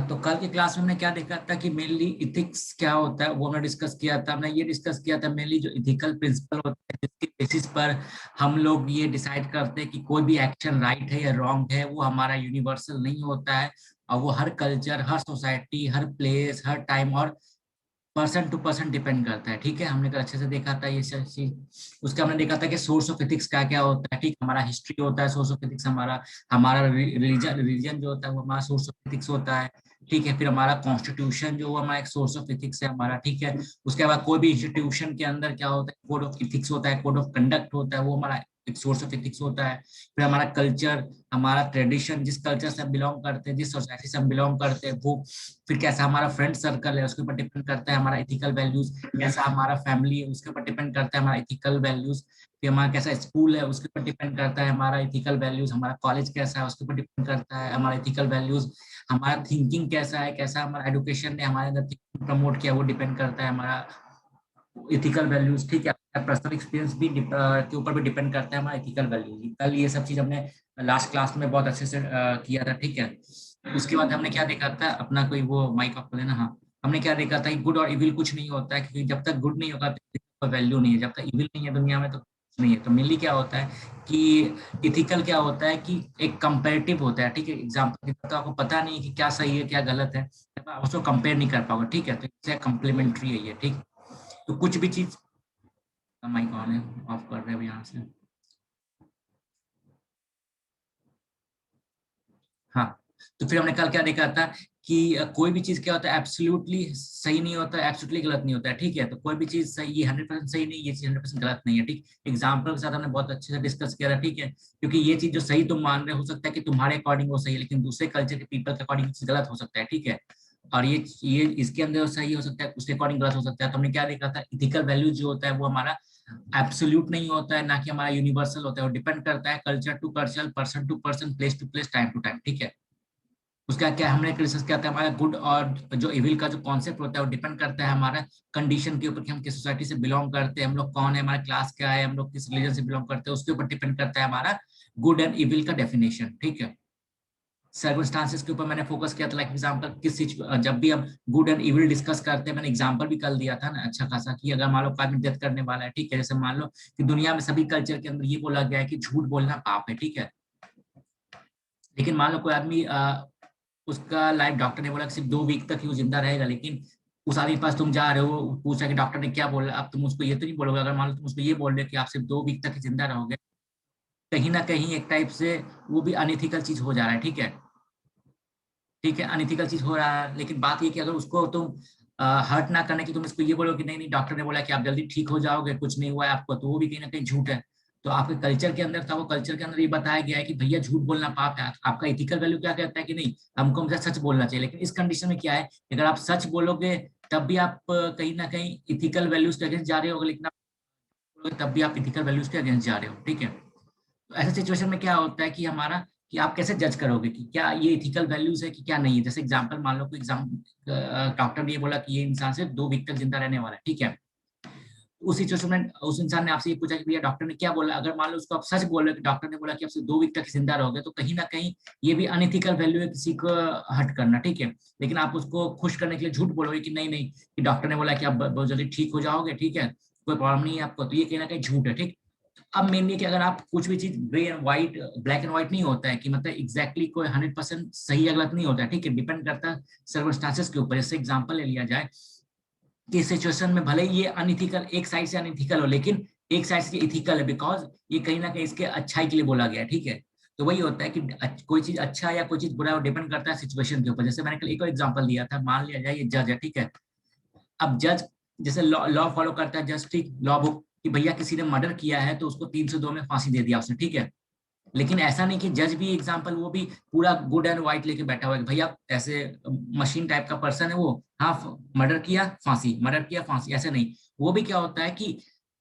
तो कल की क्लास में हमने क्या देखा था कि मेनली इथिक्स क्या होता है वो हमने डिस्कस किया था। हमने ये डिस्कस किया था मेनली जो इथिकल प्रिंसिपल होता है जिसके बेसिस पर हम लोग ये डिसाइड करते हैं कि कोई भी एक्शन राइट है या रॉन्ग है, वो हमारा यूनिवर्सल नहीं होता है। और वो हर कल्चर, हर सोसाइटी, हर प्लेस, हर टाइम और पर्सन टू पर्सन डिपेंड करता है। ठीक है, हमने कल अच्छे से देखा था ये सब चीज। उसके हमने देखा था कि सोर्स ऑफ एथिक्स क्या क्या होता है। ठीक, हमारा हिस्ट्री होता है सोर्स ऑफ एथिक्स, हमारा हमारा रिलीजन रिलीजन जो होता है वो हमारा सोर्स ऑफ एथिक्स होता है। ठीक है, फिर हमारा कॉन्स्टिट्यूशन जो हमारा एक सोर्स ऑफ एथिक्स है हमारा। ठीक है, उसके बाद कोई भी इंस्टीट्यूशन के अंदर क्या होता है, कोड ऑफ एथिक्स होता है, कोड ऑफ कंडक्ट होता है, वो हमारा एक सोर्स ऑफ एथिक्स होता है। फिर हमारा कल्चर, हमारा ट्रेडिशन, जिस कल्चर से हम बिलोंग करते हैं, जिस सोसाइटी से हम बिलोंग करते हैं वो, फिर कैसा हमारा फ्रेंड सर्कल है उसके ऊपर डिपेंड करता है हमारा इथिकल वैल्यूज, कैसा हमारा फैमिली है उसके ऊपर डिपेंड करता है हमारा इथिकल वैल्यूज, फिर हमारा कैसा स्कूल है उसके ऊपर डिपेंड करता है हमारा इथिकल वैल्यूज, हमारा कॉलेज कैसा है उसके ऊपर डिपेंड करता है हमारा इथिकल वैल्यूज, हमारा थिंकिंग कैसा है, कैसा हमारा एडुकेशन ने हमारे अंदर प्रमोट किया वो डिपेंड करता है हमारा इथिकल वैल्यूज। ठीक है, पर्सनल एक्सपीरियंस भी के ऊपर भी डिपेंड करता है हमारा इथिकल वैल्यूज। कल ये सब चीज हमने लास्ट क्लास में बहुत अच्छे से किया था। ठीक है, उसके बाद हमने क्या देखा था, अपना कोई वो माइक ऑफ कर लेना। हाँ, हमने क्या देखा था कि गुड और इविल कुछ नहीं होता है, क्योंकि जब तक गुड नहीं होगा तो वैल्यू नहीं है, जब तक इविल नहीं है दुनिया में तो कुछ नहीं है। तो मेनली क्या होता है कि इथिकल क्या होता है कि एक कंपेरेटिव होता है। ठीक है, एग्जाम्पल तो आपको पता नहीं है कि क्या सही है क्या गलत है, आप उसको कंपेयर नहीं कर पाओगे। ठीक है, तो इससे कम्प्लीमेंट्री है ये। ठीक, तो कुछ भी चीज, माइक ऑन है, ऑफ कर रहे हो यहाँ से। हाँ, तो फिर हमने कल क्या देखा था कि कोई भी चीज क्या होता है, एब्सोल्युटली सही नहीं होता है, एब्सोल्युटली गलत नहीं होता है। ठीक है, तो कोई भी चीज सही, ये 100% सही नहीं, ये चीज 100% गलत नहीं है। ठीक, एग्जाम्पल के साथ हमने बहुत अच्छे से डिस्कस किया था। ठीक है, क्योंकि ये चीज जो सही तुम मान रहे हो सकता है कि तुम्हारे अकॉर्डिंग वो सही है, लेकिन दूसरे कल्चर के पीपल के अकॉर्डिंग चीज गलत हो सकता है। ठीक है, और ये इसके अंदर सही हो सकता है, उसके अकॉर्डिंग गलत हो सकता है। तो हमने क्या देखा था, इथिकल वैल्यू जो होता है वो हमारा एब्सोल्यूट नहीं होता है, ना कि हमारा यूनिवर्सल होता है, वो डिपेंड करता है culture to culture, person to person, place to place, time to time. ठीक है, उसका क्या हमने डिस्कस किया था, हमारा गुड और जो इविल का जो कॉन्सेप्ट होता है वो डिपेंड करता है हमारा कंडीशन के ऊपर कि हम किस सोसाइटी से बिलोंग करते हैं, हम लोग कौन है, हमारा क्लास क्या है, हम लोग किस रिलीजन से बिलोंग करते हैं, उसके ऊपर डिपेंड करता है हमारा गुड एंड इविल का डेफिनेशन। ठीक है, सर्कमस्टांसेस के ऊपर मैंने फोकस किया था, लाइक एग्जांपल जब भी हम गुड एंड इविल डिस्कस करते हैं, मैंने एग्जांपल भी कल दिया था ना अच्छा खासा, कि अगर मान लो आदमी डेथ करने वाला है। ठीक है, जैसे मान लो कि दुनिया में सभी कल्चर के अंदर ये बोला गया है कि झूठ बोलना पाप है। ठीक है, लेकिन मान लो कोई आदमी उसका लाइफ, डॉक्टर ने बोला कि सिर्फ 2 वीक तक ही वो जिंदा रहेगा, लेकिन उस आदमी के पास तुम जा रहे हो, पूछा कि डॉक्टर ने क्या बोला, अब तुम उसको ये तो नहीं बोलोगे। अगर मान लो तुम उसको ये बोल रहे हो कि आप सिर्फ 2 वीक तक ही जिंदा रहोगे, कहीं ना कहीं एक टाइप से वो भी अनइथिकल चीज हो जा रहा है। ठीक है, ठीक है, अनइथिकल चीज हो रहा है, लेकिन बात ये कि अगर उसको तुम हर्ट ना करने की तुम इसको ये बोलो कि नहीं नहीं डॉक्टर ने बोला कि आप जल्दी ठीक हो जाओगे, कुछ नहीं हुआ है आपको, तो वो भी कहीं ना कहीं झूठ है। तो आपके कल्चर के अंदर था, वो कल्चर के अंदर ये बताया गया है कि भैया झूठ बोलना पाप है। आपका इथिकल वैल्यू क्या कहता है कि नहीं, हमको हमेशा सच बोलना चाहिए। लेकिन इस कंडीशन में क्या है, अगर आप सच बोलोगे तब भी आप कहीं ना कहीं इथिकल वैल्यूज के अगेंस्ट जा रहे हो, लेकिन आप बोलोगे तब भी आप इथिकल वैल्यूज के अगेंस्ट जा रहे हो। ठीक है, तो ऐसे सिचुएशन में क्या होता है कि हमारा, कि आप कैसे जज करोगे कि क्या ये इथिकल वैल्यूज है कि क्या नहीं है। जैसे एग्जांपल मान लो कोई एग्जाम, डॉक्टर ने ये बोला कि ये इंसान सिर्फ 2 वीक तक जिंदा रहने वाला है। ठीक है, उस सिचुएशन में उस इंसान ने आपसे ये पूछा कि भैया डॉक्टर ने क्या बोला, अगर मान लो उसको आप सच बोल रहे हो कि डॉक्टर ने बोला कि आप सिर्फ 2 वीक तक जिंदा रहोगे, तो कहीं ना कहीं ये भी अनइथिकल वैल्यू है किसी को हट करना। ठीक है, लेकिन आप उसको खुश करने के लिए झूठ बोलोगे कि नहीं नहीं कि डॉक्टर ने बोला कि आप बहुत जल्दी ठीक हो जाओगे। ठीक है, कोई प्रॉब्लम नहीं है आपको, तो ये कहीं ना कहीं झूठ है। ठीक, अब मेनली कि अगर आप कुछ भी चीज grey and white, black and white नहीं होता है कि मतलब एग्जैक्टली कोई 100% सही या गलत नहीं होता है। ठीक है, डिपेंड करता है सर्कमस्टांसेस के ऊपर। जैसे एग्जांपल ले लिया जाए कि इस सिचुएशन में भले ही ये अनइथिकल, एक साइड से अनइथिकल हो, लेकिन एक साइड से इथिकल है, बिकॉज ये कहीं ना कहीं इसके अच्छाई के लिए बोला गया है। ठीक है, तो वही होता है कि कोई चीज अच्छा या कोई चीज बुरा है, वो डिपेंड करता है सिचुएशन के ऊपर। जैसे मैंने कल एक और एग्जांपल दिया था, मान लिया जाए ये जज है। ठीक है, अब जज जैसे लॉ लॉ फॉलो करता है जज, ठीक, लॉ बुक, कि भैया किसी ने मर्डर किया है तो उसको 302 में फांसी दे दिया उसने। ठीक है, लेकिन ऐसा नहीं कि जज भी एग्जांपल वो भी पूरा गुड एंड व्हाइट लेके बैठा हुआ है कि भैया ऐसे मशीन टाइप का पर्सन है वो, हाँ मर्डर किया फांसी, मर्डर किया फांसी, ऐसे नहीं। वो भी क्या होता है कि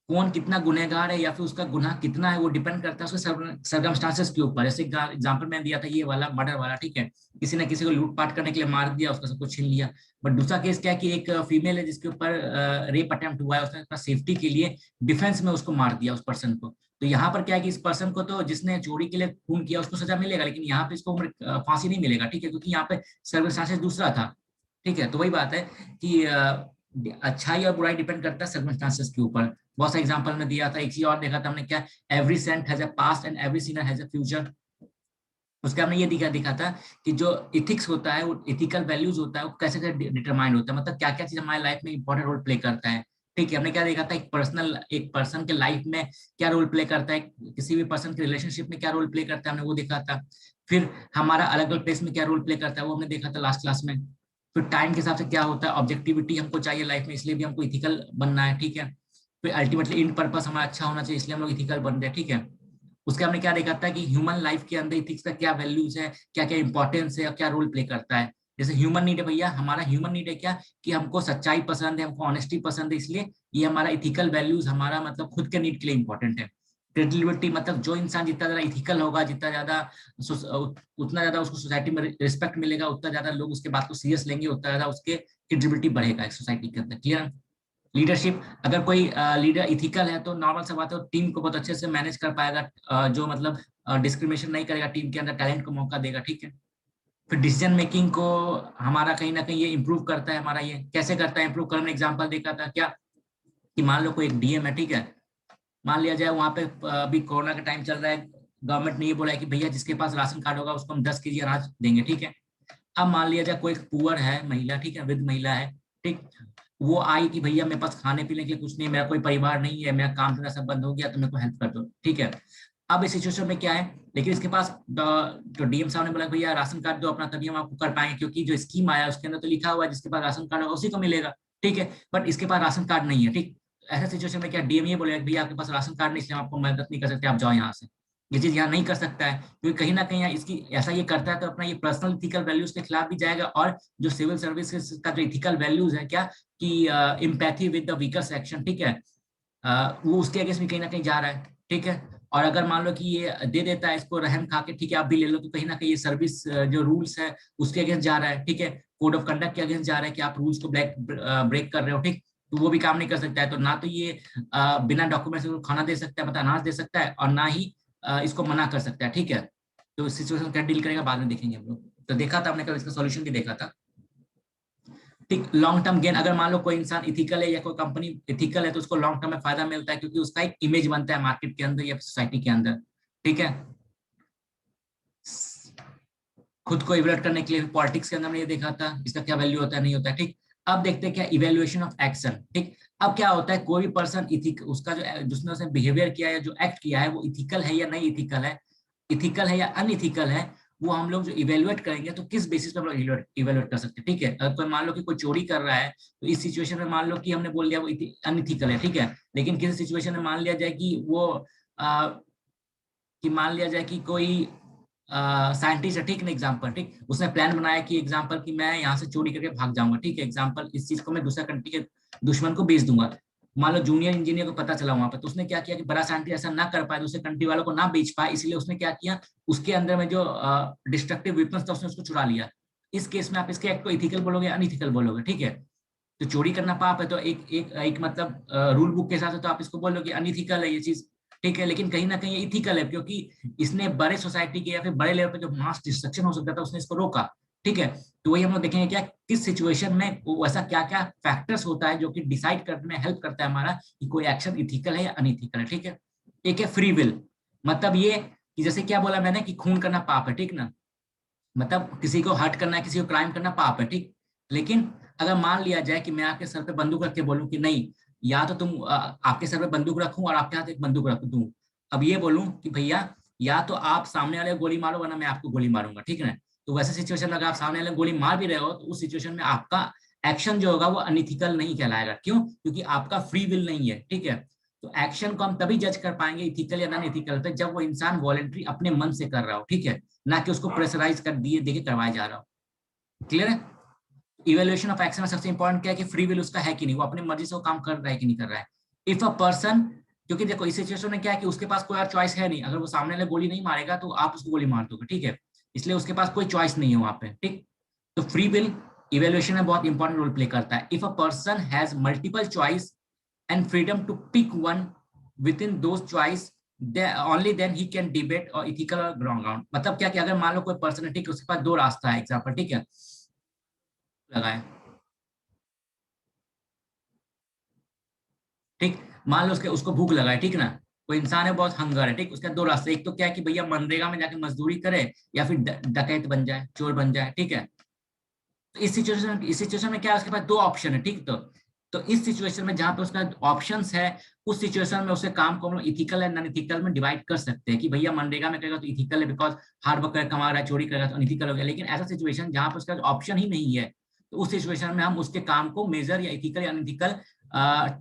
कौन कितना गुनहगार है या फिर उसका गुनाह कितना है वो डिपेंड करता है उसके सर्कमस्टांसेस के ऊपर। जैसे एग्जांपल मैंने दिया था ये वाला मर्डर वाला, ठीक है, किसी ने किसी को लूटपाट करने के लिए मार दिया, उसका सब कुछ छीन लिया। बट दूसरा केस क्या है कि एक फीमेल है जिसके ऊपर रेप अटेम्प्ट हुआ है, उसने अपना सेफ्टी के लिए डिफेंस में उसको मार दिया उस पर्सन को। तो यहाँ पर क्या है कि इस पर्सन को तो जिसने चोरी के लिए खून किया उसको सजा मिलेगा, लेकिन यहाँ पे इसको फांसी नहीं मिलेगा, ठीक है, क्योंकि यहाँ पे सर्कमस्टांसेस दूसरा था। ठीक है, तो वही बात है कि अच्छाई और बुराई डिपेंड करता है सर्कमस्टांसेस के ऊपर। बहुत सा एग्जांपल में दिया था। एक चीज और देखा था हमने, क्या, every saint has a past and every sinner has a future. उसके हमने ये दिखा था कि जो इथिक्स होता है, वो इथिकल वैल्यूज होता है, वो कैसे कैसे डिटरमाइंड होता है, मतलब क्या क्या चीज हमारे लाइफ में इंपॉर्टेंट रोल प्ले करता है। ठीक है, हमने क्या देखा था, एक पर्सन के लाइफ में क्या रोल प्ले करता है, किसी भी पर्सन के रिलेशनशिप में क्या रोल प्ले करता है, हमने वो देखा था। फिर हमारा अलग अलग प्लेस में क्या रोल प्ले करता है वो हमने देखा था लास्ट क्लास में। फिर टाइम के हिसाब से क्या होता है, ऑब्जेक्टिविटी हमको चाहिए लाइफ में, इसलिए भी हमको इथिकल बनना है। ठीक है, फिर अल्टीमेटली इन पर्पस हमारा अच्छा होना चाहिए, इसलिए हम लोग इथिकल बन रहे हैं। ठीक है, उसके हमने क्या देखा था कि ह्यूमन लाइफ के अंदर इथिक्स का क्या वैल्यूज है, क्या क्या इंपॉर्टेंस है और क्या रोल प्ले करता है। जैसे ह्यूमन नीड है भैया, हमारा ह्यूमन नीड है क्या, कि हमको सच्चाई पसंद है, हमको ऑनेस्टी पसंद है, इसलिए ये हमारा इथिकल वैल्यूज हमारा मतलब खुद के नीड के लिए इंपॉर्टेंट है। क्रेडिबिलिटी मतलब जो इंसान जितना ज्यादा इथिकल होगा, जितना ज्यादा उतना ज्यादा उसको सोसाइटी में रिस्पेक्ट मिलेगा, उतना ज्यादा लोग उसके बात को सीरियस लेंगे, उतना ज्यादा उसके क्रेडिबिलिटी बढ़ेगा एक सोसाइटी के अंदर। क्लियर? लीडरशिप, अगर कोई लीडर इथिकल है तो नॉर्मल सा बात है, टीम को बहुत अच्छे से मैनेज कर पाएगा, जो मतलब डिस्क्रिमिनेशन नहीं करेगा, टीम के अंदर टैलेंट को मौका देगा। ठीक है, फिर डिसीजन मेकिंग को हमारा कहीं ना कहीं ये इंप्रूव करता है। हमारा ये कैसे करता है इंप्रूव? कल मैंने एग्जांपल देखा था क्या, कि मान लो कोई एक डीएम है, ठीक है, मान लिया जाए वहां पे अभी कोरोना का टाइम चल रहा है, गवर्नमेंट ने ये बोला है कि भैया जिसके पास राशन कार्ड होगा उसको हम 10 केजी अनाज देंगे। ठीक है, अब मान लिया जाए कोई पुअर है महिला, ठीक है, वृद्ध महिला है, ठीक, वो आई कि भैया मेरे पास खाने पीने के लिए कुछ नहीं, मेरा कोई परिवार नहीं है, मेरा काम धंधा सब बंद हो गया, तो मेरे को हेल्प कर दो। ठीक है, अब इस सिचुएशन में क्या है, लेकिन इसके पास जो डीएम साहब ने बोला भैया राशन कार्ड दो अपना, तभी हम आपको कर पाएंगे, क्योंकि जो स्कीम आया उसके अंदर तो लिखा हुआ है जिसके पास राशन कार्ड होगा उसी को मिलेगा। ठीक है, बट इसके पास राशन कार्ड नहीं है। ठीक, ऐसा सिचुएशन में क्या डीएम ये बोलेगा भैया आपके पास राशन कार्ड नहीं, इसलिए हम आपको मदद नहीं कर सकते, आप जाओ यहाँ से। ये चीज यहाँ नहीं कर सकता है, क्योंकि कहीं ना कहीं इसकी ऐसा ये करता है तो अपना ये पर्सनल इथिकल वैल्यूज के खिलाफ भी जाएगा, और जो सिविल सर्विस का जो इथिकल वैल्यूज है क्या, कि empathy with the weaker section, ठीक है, वो उसके अगेंस्ट भी कहीं ना कहीं जा रहा है। ठीक है, और अगर मान लो कि ये दे देता है इसको रहम खा के, ठीक है आप भी ले लो, तो कहीं ना कहीं ये सर्विस जो रूल्स है उसके अगेंस्ट जा रहा है। ठीक है, कोड ऑफ कंडक्ट के अगेंस्ट जा रहा है कि आप रूल्स को ब्रेक कर रहे हो। ठीक, तो वो भी काम नहीं कर सकता है। तो ना तो ये बिना डॉक्यूमेंट्स को खाना दे सकता है, मतलब अनाज दे सकता है, और ना ही इसको मना कर सकता है। ठीक है, तो इस सिचुएशन क्या डील करेगा बाद में देखेंगे हम लोग। तो देखा था हमने कल, इसका सॉल्यूशन भी देखा था। ठीक, लॉन्ग टर्म गेन, अगर मान लो कोई इंसान इथिकल है या कोई कंपनी इथिकल है तो उसको लॉन्ग टर्म में फायदा मिलता है, क्योंकि उसका एक इमेज बनता है मार्केट के अंदर या सोसाइटी के अंदर। ठीक है, खुद को इवेल्युएट करने के लिए पॉलिटिक्स के अंदर हमने ये देखा था इसका क्या वैल्यू होता है, नहीं होता है। ठीक, अब देखते हैं क्या इवेल्युएशन ऑफ एक्शन। ठीक, अब क्या होता है, कोई भी पर्सन इथिक उसका जो जिसने उसने बिहेवियर किया है, जो एक्ट किया है, वो इथिकल है या नहीं इथिकल है, इथिकल है या अनइथिकल है, वो हम लोग जो इवेल्युएट करेंगे तो किस बेसिस पे हम लोग इवेल्युएट कर सकते हैं। ठीक है, अगर कोई मान लो कि कोई चोरी कर रहा है, तो इस सिचुएशन में मान लो कि हमने बोल दिया वो अनइथिकल है। ठीक है, लेकिन किसी सिचुएशन में मान लिया जाए कि वो कि मान लिया जाए कि कोई साइंटिस्ट है, ठीक ना, एग्जाम्पल, ठीक, उसने प्लान बनाया कि एग्जाम्पल कि मैं यहाँ से चोरी करके भाग जाऊंगा। ठीक है, एग्जाम्पल इस चीज को मैं दूसरा कंट्री के दुश्मन को बेच दूंगा। मान लो जूनियर इंजीनियर को पता चला वहां पर, तो उसने क्या किया कि बड़ा साइंटिस्ट ऐसा ना कर पाए, दूसरे कंट्री वालों को ना बेच पाए, इसलिए उसने क्या किया, उसके अंदर में जो डिस्ट्रक्टिव वेपन्स था उसने उसको चुरा लिया। इस केस में आप इसके एक्ट को इथिकल बोलोगे अनइथिकल बोलोगे? ठीक है, तो चोरी करना पाप है, तो एक मतलब रूल बुक के हिसाब से तो आप इसको बोलोगे अनइथिकल है ये चीज। ठीक है, लेकिन कहीं ना कहीं इथिकल है, क्योंकि इसने बड़े सोसाइटी के या फिर बड़े लेवल पे जो मास डिस्ट्रक्शन हो सकता था उसने इसको रोका। ठीक है, तो वही हम लोग देखेंगे क्या किस सिचुएशन में वैसा क्या क्या फैक्टर्स होता है जो कि डिसाइड करने में हेल्प करता है हमारा कि कोई एक्शन इथिकल है या अनइथिकल है। ठीक है, एक है फ्री विल, मतलब ये कि जैसे क्या बोला मैंने कि खून करना पाप है, ठीक ना, मतलब किसी को हर्ट करना है, किसी को क्राइम करना पाप है। ठीक, लेकिन अगर मान लिया जाए कि मैं आपके सर पे बंदूक रख के बोलूं कि नहीं, या तो तुम आपके सर पे बंदूक रखूं और आपके हाथ एक बंदूक रख दूं, अब ये बोलूं कि भैया या तो आप सामने वाले को गोली मारो वरना मैं आपको गोली मारूंगा। ठीक है ना, तो वैसे सिचुएशन में अगर आप सामने वाले गोली मार भी रहे हो तो उस सिचुएशन में आपका एक्शन जो होगा वो अनइथिकल नहीं कहलाएगा। क्यों? क्योंकि आपका फ्री विल नहीं है। ठीक है, तो एक्शन को हम तभी जज कर पाएंगे इथिकल या नॉन इथिकल पे जब वो इंसान वॉलेंट्री अपने मन से कर रहा हो। ठीक है, ना कि उसको प्रेशराइज कर दिए देके करवाया जा रहा हो। क्लियर है? इवेल्युएशन ऑफ एक्शन में सबसे इंपॉर्टेंट क्या है कि फ्री विल उसका है कि नहीं, वो अपनी मर्जी से वो काम कर रहा है कि नहीं कर रहा है। इफ अ पर्सन, क्योंकि देखो इस सिचुएशन में क्या है कि उसके पास कोई और चॉइस है नहीं, अगर वो सामने वाले गोली नहीं मारेगा तो आप उसको गोली मार दोगे, ठीक है, इसलिए उसके पास कोई चॉइस नहीं है वहां पे, ठीक। तो फ्री विल इवेल्युएशन में बहुत इंपॉर्टेंट रोल प्ले करता है। If a person has multiple choice and freedom to pick one within those choice, only then he can debate और इथिकल और ग्राउंड। मतलब क्या कि अगर मान लो कोई पर्सन है, ठीक है, उसके पास दो रास्ता है, एग्जाम्पल, ठीक है, लगाए, ठीक, मान लो उसके उसको भूख लगा है, ठीक ना, कोई इंसान है बहुत हंगर है, ठीक, उसका दो रास्ते, एक तो क्या है कि भैया मनरेगा में जाके मजदूरी करे, या फिर डकैत बन जाए, चोर बन जाए, ठीक है। तो इस सिचुएशन में क्या है, उसके पास दो ऑप्शन है, ठीक। तो इस सिचुएशन में जहां पे उसका ऑप्शंस है, उस सिचुएशन में उसे काम को हम लोग इथिकल एंड नॉन इथिकल में डिवाइड कर सकते हैं कि भैया मनरेगा में करेगा तो इथिकल है, बिकॉज हार्ड वर्क कमा रहा है, चोरी करेगा तो अनइथिकल हो गया। लेकिन ऐसा सिचुएशन जहां पर उसका ऑप्शन ही नहीं है, तो उस सिचुएशन में हम उसके काम को मेजर या इथिकल या अनइथिकल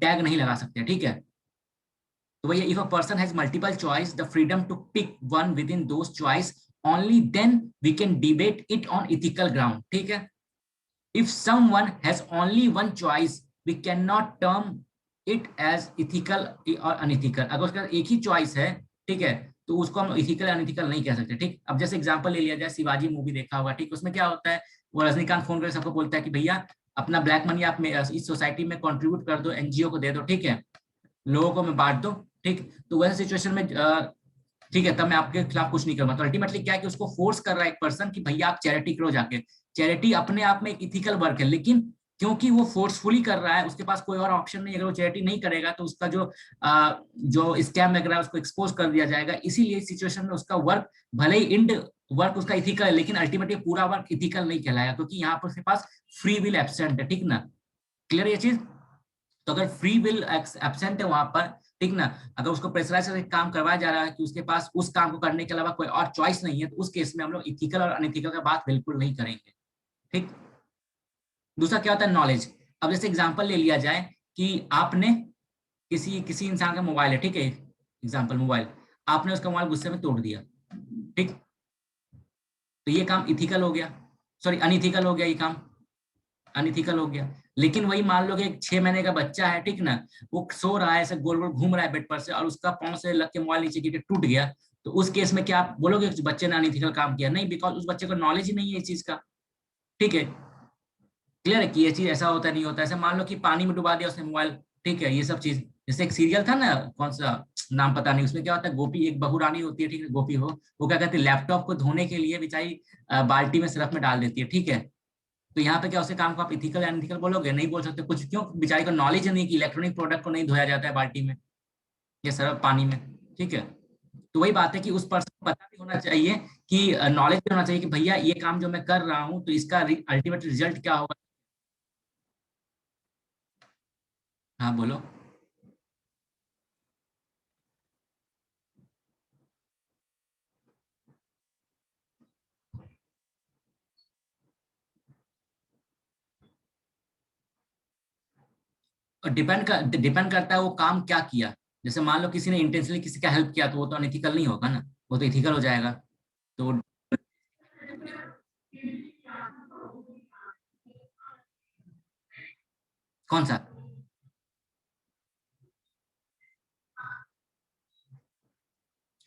टैग नहीं लगा सकते, ठीक है। तो भैया if a person has multiple choice, the freedom to pick one within those choice, only then we can debate it on ethical ground, ठीक है। If someone has only one choice, we cannot term it as ethical or unethical। अगर उसका एक ही choice है, ठीक है, तो उसको हम इथिकल अनइथिकल नहीं कह सकते, ठीक। अब जैसे एग्जांपल ले लिया जाए, शिवाजी मूवी देखा होगा, ठीक, उसमें क्या होता है, वो रजनीकांत फोन करके सबको बोलता है कि भैया अपना ब्लैक मनी आप इस सोसाइटी में कंट्रीब्यूट कर दो, एनजीओ को दे दो, ठीक है, लोगों को मैं बांट दो, ठीक। तो वैसे सिचुएशन में ठीक है, तब मैं आपके खिलाफ कुछ नहीं करूंगा। तो अल्टीमेटली क्या है कि उसको फोर्स कर रहा है एक पर्सन कि भैया आप चैरिटी करो जाके। चैरिटी अपने आप में एक इथिकल वर्क है, लेकिन क्योंकि वो फोर्सफुली कर रहा है, उसके पास कोई और ऑप्शन नहीं, अगर वो चैरिटी नहीं करेगा तो उसका जो स्कैम लग रहा है उसको एक्सपोज कर दिया जाएगा। इसीलिए इस सिचुएशन में उसका वर्क, भले ही इंड वर्क उसका इथिकल है, लेकिन अल्टीमेटली पूरा वर्क इथिकल नहीं कहलाएगा, क्योंकि यहाँ पर उसके पास फ्री विल एब्सेंट है, ठीक ना। क्लियर ये चीज। तो अगर फ्री विल एब्सेंट है वहां पर, ठीक ना, अगर उसको प्रेशराइज करके काम करवाया जा रहा है कि उसके पास उस काम को करने के अलावा कोई और चॉइस नहीं है, तो उस केस में हम लोग इथिकल और अनइथिकल का बात बिल्कुल नहीं करेंगे, ठीक। दूसरा क्या होता है, नॉलेज। अब जैसे एग्जांपल ले लिया जाए कि आपने किसी किसी इंसान का मोबाइल है, ठीक है, एग्जांपल मोबाइल, आपने उसका मोबाइल गुस्से में तोड़ दिया, ठीक। तो ये काम इथिकल हो गया, सॉरी अनइथिकल हो गया, ये काम अनइथिकल हो गया। लेकिन वही मान लो कि एक 6 महीने का बच्चा है, ठीक ना, वो सो रहा है, ऐसे गोल गोल घूम रहा है बेड पर से, और उसका पांव से लग के मोबाइल नीचे गिर के टूट गया, तो उस केस में क्या आप बोलोगे कि बच्चे ने अनइथिकल काम किया? नहीं, बिकॉज उस बच्चे को नॉलेज ही नहीं है इस चीज का, ठीक है। क्लियर है कि ये चीज ऐसा होता नहीं होता। ऐसे मान लो कि पानी में डुबा दिया उसने मोबाइल, ठीक है, ये सब चीज। जैसे एक सीरियल था ना, कौन सा नाम पता नहीं, उसमें क्या होता है, गोपी एक बहू रानी होती है, ठीक है, गोपी हो, वो क्या कहती है, लैपटॉप को धोने के लिए बेचारी बाल्टी में सरफ में डाल देती है, ठीक है। तो यहाँ पे क्या उसे काम को आप इथिकल एंड बोलोगे? नहीं बोल सकते। कुछ क्यों? बेचारे को नॉलेज नहीं कि इलेक्ट्रॉनिक प्रोडक्ट को नहीं धोया जाता है बाल्टी में या सरल पानी में, ठीक है। तो वही बात है कि उस पर्सन को पता भी होना चाहिए, कि नॉलेज भी होना चाहिए कि भैया ये काम जो मैं कर रहा हूँ तो इसका अल्टीमेट रिजल्ट क्या होगा। हाँ बोलो। और डिपेंड करता है वो काम क्या किया। जैसे मान लो किसी ने इंटेंशनली किसी का हेल्प किया, तो वो तो अनइथिकल नहीं होगा ना, वो तो इथिकल हो जाएगा। तो कौन सा?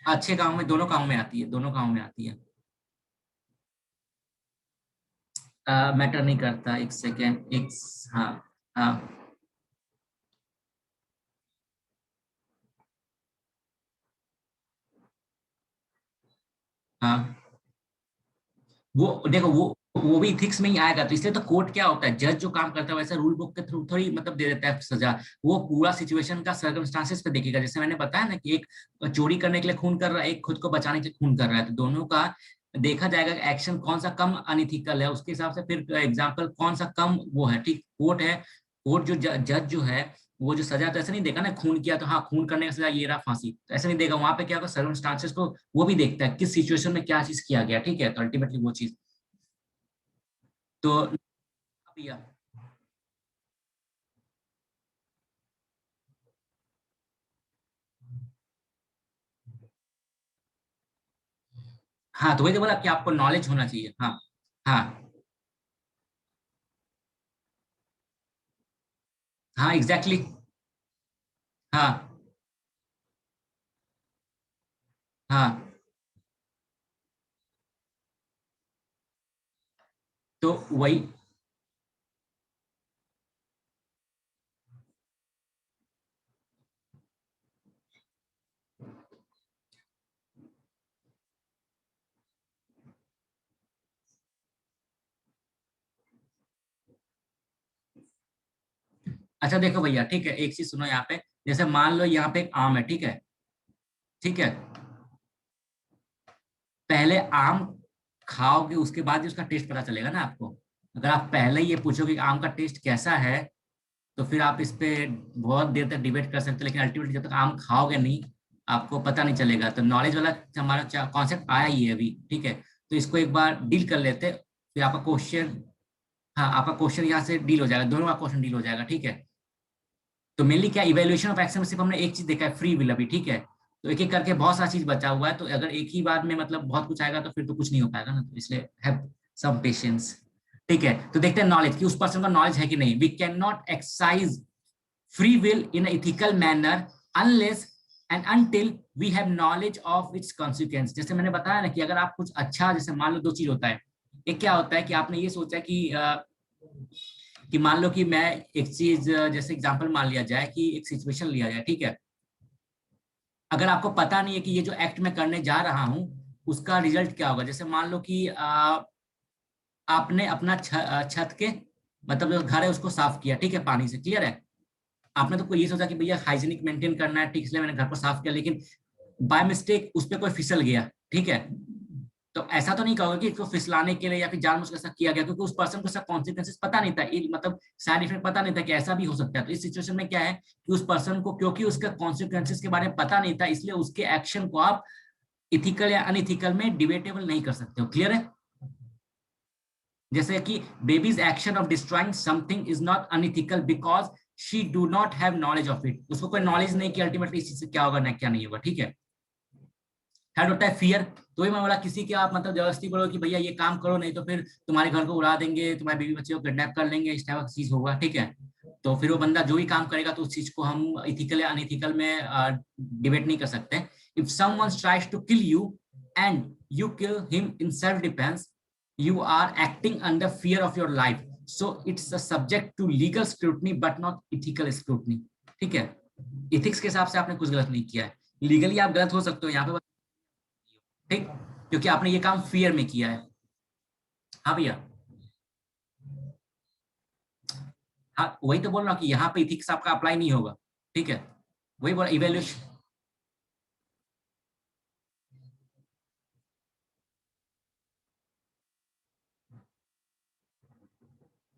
अच्छे काम में, दोनों काम में आती है, दोनों काम में आती है। मैटर नहीं करता, एक सेकेंड, एक, हाँ, हाँ, हाँ। वो देखो, वो भी इथिक्स में ही आएगा, तो इसलिए तो कोर्ट क्या होता है, जज जो काम करता है वैसे रूल बुक के थ्रू थोड़ी मतलब दे देता है सजा। वो पूरा सिचुएशन का सर्कमस्टांसेस पे देखेगा। जैसे मैंने बताया ना कि एक चोरी करने के लिए खून कर रहा है, एक खुद को बचाने के लिए खून कर रहा है, तो दोनों का देखा जाएगा एक्शन कौन सा कम अनइथिकल है, उसके हिसाब से फिर एग्जाम्पल कौन सा कम वो है, ठीक। कोर्ट है, कोर्ट जो जज जो है, वो जो सजा तो ऐसे नहीं देगा ना, खून किया तो हाँ खून करने का सजा ये रहा फांसी, तो ऐसे नहीं देगा। वहां पे क्या होगा, सर्कमस्टांसेस को वो भी देखता है, किस सिचुएशन में क्या चीज किया गया, ठीक है, तो अल्टीमेटली वो चीज। तो भैया, हाँ, तो वही तो बोला कि आपको नॉलेज होना चाहिए। हाँ, हाँ, हाँ, एग्जैक्टली exactly, हाँ हाँ। तो वही। अच्छा देखो भैया, ठीक है, एक चीज सुनो यहाँ पे। जैसे मान लो यहाँ पे एक आम है, ठीक है। ठीक है। पहले आम खाओगे, उसके बाद ही उसका टेस्ट पता चलेगा ना आपको। अगर आप पहले ही ये पूछोगे कि आम का टेस्ट कैसा है, तो फिर आप इस पे बहुत देर तक डिबेट कर सकते हो, लेकिन अल्टीमेटली जब तक आम खाओगे नहीं, आपको पता नहीं चलेगा। तो नॉलेज वाला हमारा कॉन्सेप्ट आया ही है अभी, ठीक है। तो इसको एक बार डील कर लेते, फिर आपका क्वेश्चन, हाँ आपका क्वेश्चन यहाँ से डील हो जाएगा, दोनों का क्वेश्चन डील हो जाएगा, ठीक है। तो मेनली क्या, इवेल्युएशन ऑफ एक्शन में सिर्फ हमने एक चीज देखा है, फ्री विल अभी, ठीक है। तो एक एक करके बहुत सारा चीज बचा हुआ है, तो अगर एक ही बार में मतलब बहुत कुछ आएगा तो फिर तो कुछ नहीं हो पाएगा ना, तो इसलिए हैव सम पेशेंस। ठीक है, तो देखते हैं नॉलेज कि उस पर्सन का नॉलेज है कि नहीं। We cannot exercise free will in an ethical manner unless and until we have knowledge of its consequence। जैसे मैंने बताया ना कि अगर आप कुछ अच्छा, जैसे मान लो दो चीज होता है। एक क्या होता है कि आपने ये सोचा कि मान लो कि मैं एक चीज, जैसे एग्जांपल मान लिया जाए कि एक सिचुएशन लिया जाए, ठीक है। अगर आपको पता नहीं है कि ये जो एक्ट मैं करने जा रहा हूँ उसका रिजल्ट क्या होगा। जैसे मान लो कि आपने अपना छत के मतलब जो घर है उसको साफ किया, ठीक है, पानी से, क्लियर है। आपने तो कोई ये सोचा कि भैया हाइजीनिक मेंटेन करना है, ठीक, इसलिए मैंने घर को साफ किया, लेकिन बाय मिस्टेक उस पर कोई फिसल गया, ठीक है। तो ऐसा तो नहीं कहोगे कि इसको फिसलाने के लिए या फिर जानबूझ के ऐसा किया गया, क्योंकि उस पर्सन को सब कॉन्सिक्वेंसेस पता नहीं था, मतलब साइड इफेक्ट पता नहीं था कि ऐसा भी हो सकता है। तो इस सिचुएशन में क्या है कि उस पर्सन को, क्योंकि उसका कॉन्सिक्वेंसेस के बारे में पता नहीं था, इसलिए उसके एक्शन को आप इथिकल या अनइथिकल में डिबेटेबल नहीं कर सकते हो, क्लियर है। जैसे कि babies action of destroying something is not unethical because she do not have knowledge of it. उसको कोई नॉलेज नहीं कि अल्टीमेटली इस चीज से क्या होगा ना क्या नहीं होगा, ठीक है। थर्ड होता है फियर। तो ही मैं बोला, किसी के आप मतलब जबरदस्ती बोलो कि भैया ये काम करो, नहीं तो फिर तुम्हारे घर को उड़ा देंगे, तुम्हारे बीवी बच्चे को किडनैप कर लेंगे, इस टाइप की चीज होगा, ठीक है। तो फिर वो बंदा जो भी काम करेगा तो उस चीज को हम इथिकल या अनइथिकल में डिबेट नहीं कर सकते। If someone tries to kill you and you kill him in self defence, you are acting under fear of your life, so it's a subject to legal scrutiny but not ethical scrutiny। ठीक है, ethics के हिसाब से आपने कुछ गलत नहीं किया है, लीगली आप गलत हो सकते हो यहाँ पे, ठीक, क्योंकि आपने ये काम फियर में किया है। हाँ भैया। हाँ वही तो बोल रहा हूँ कि यहाँ पे इथिक्स आपका अप्लाई नहीं होगा, ठीक है। वही बोला इवेल्युएशन।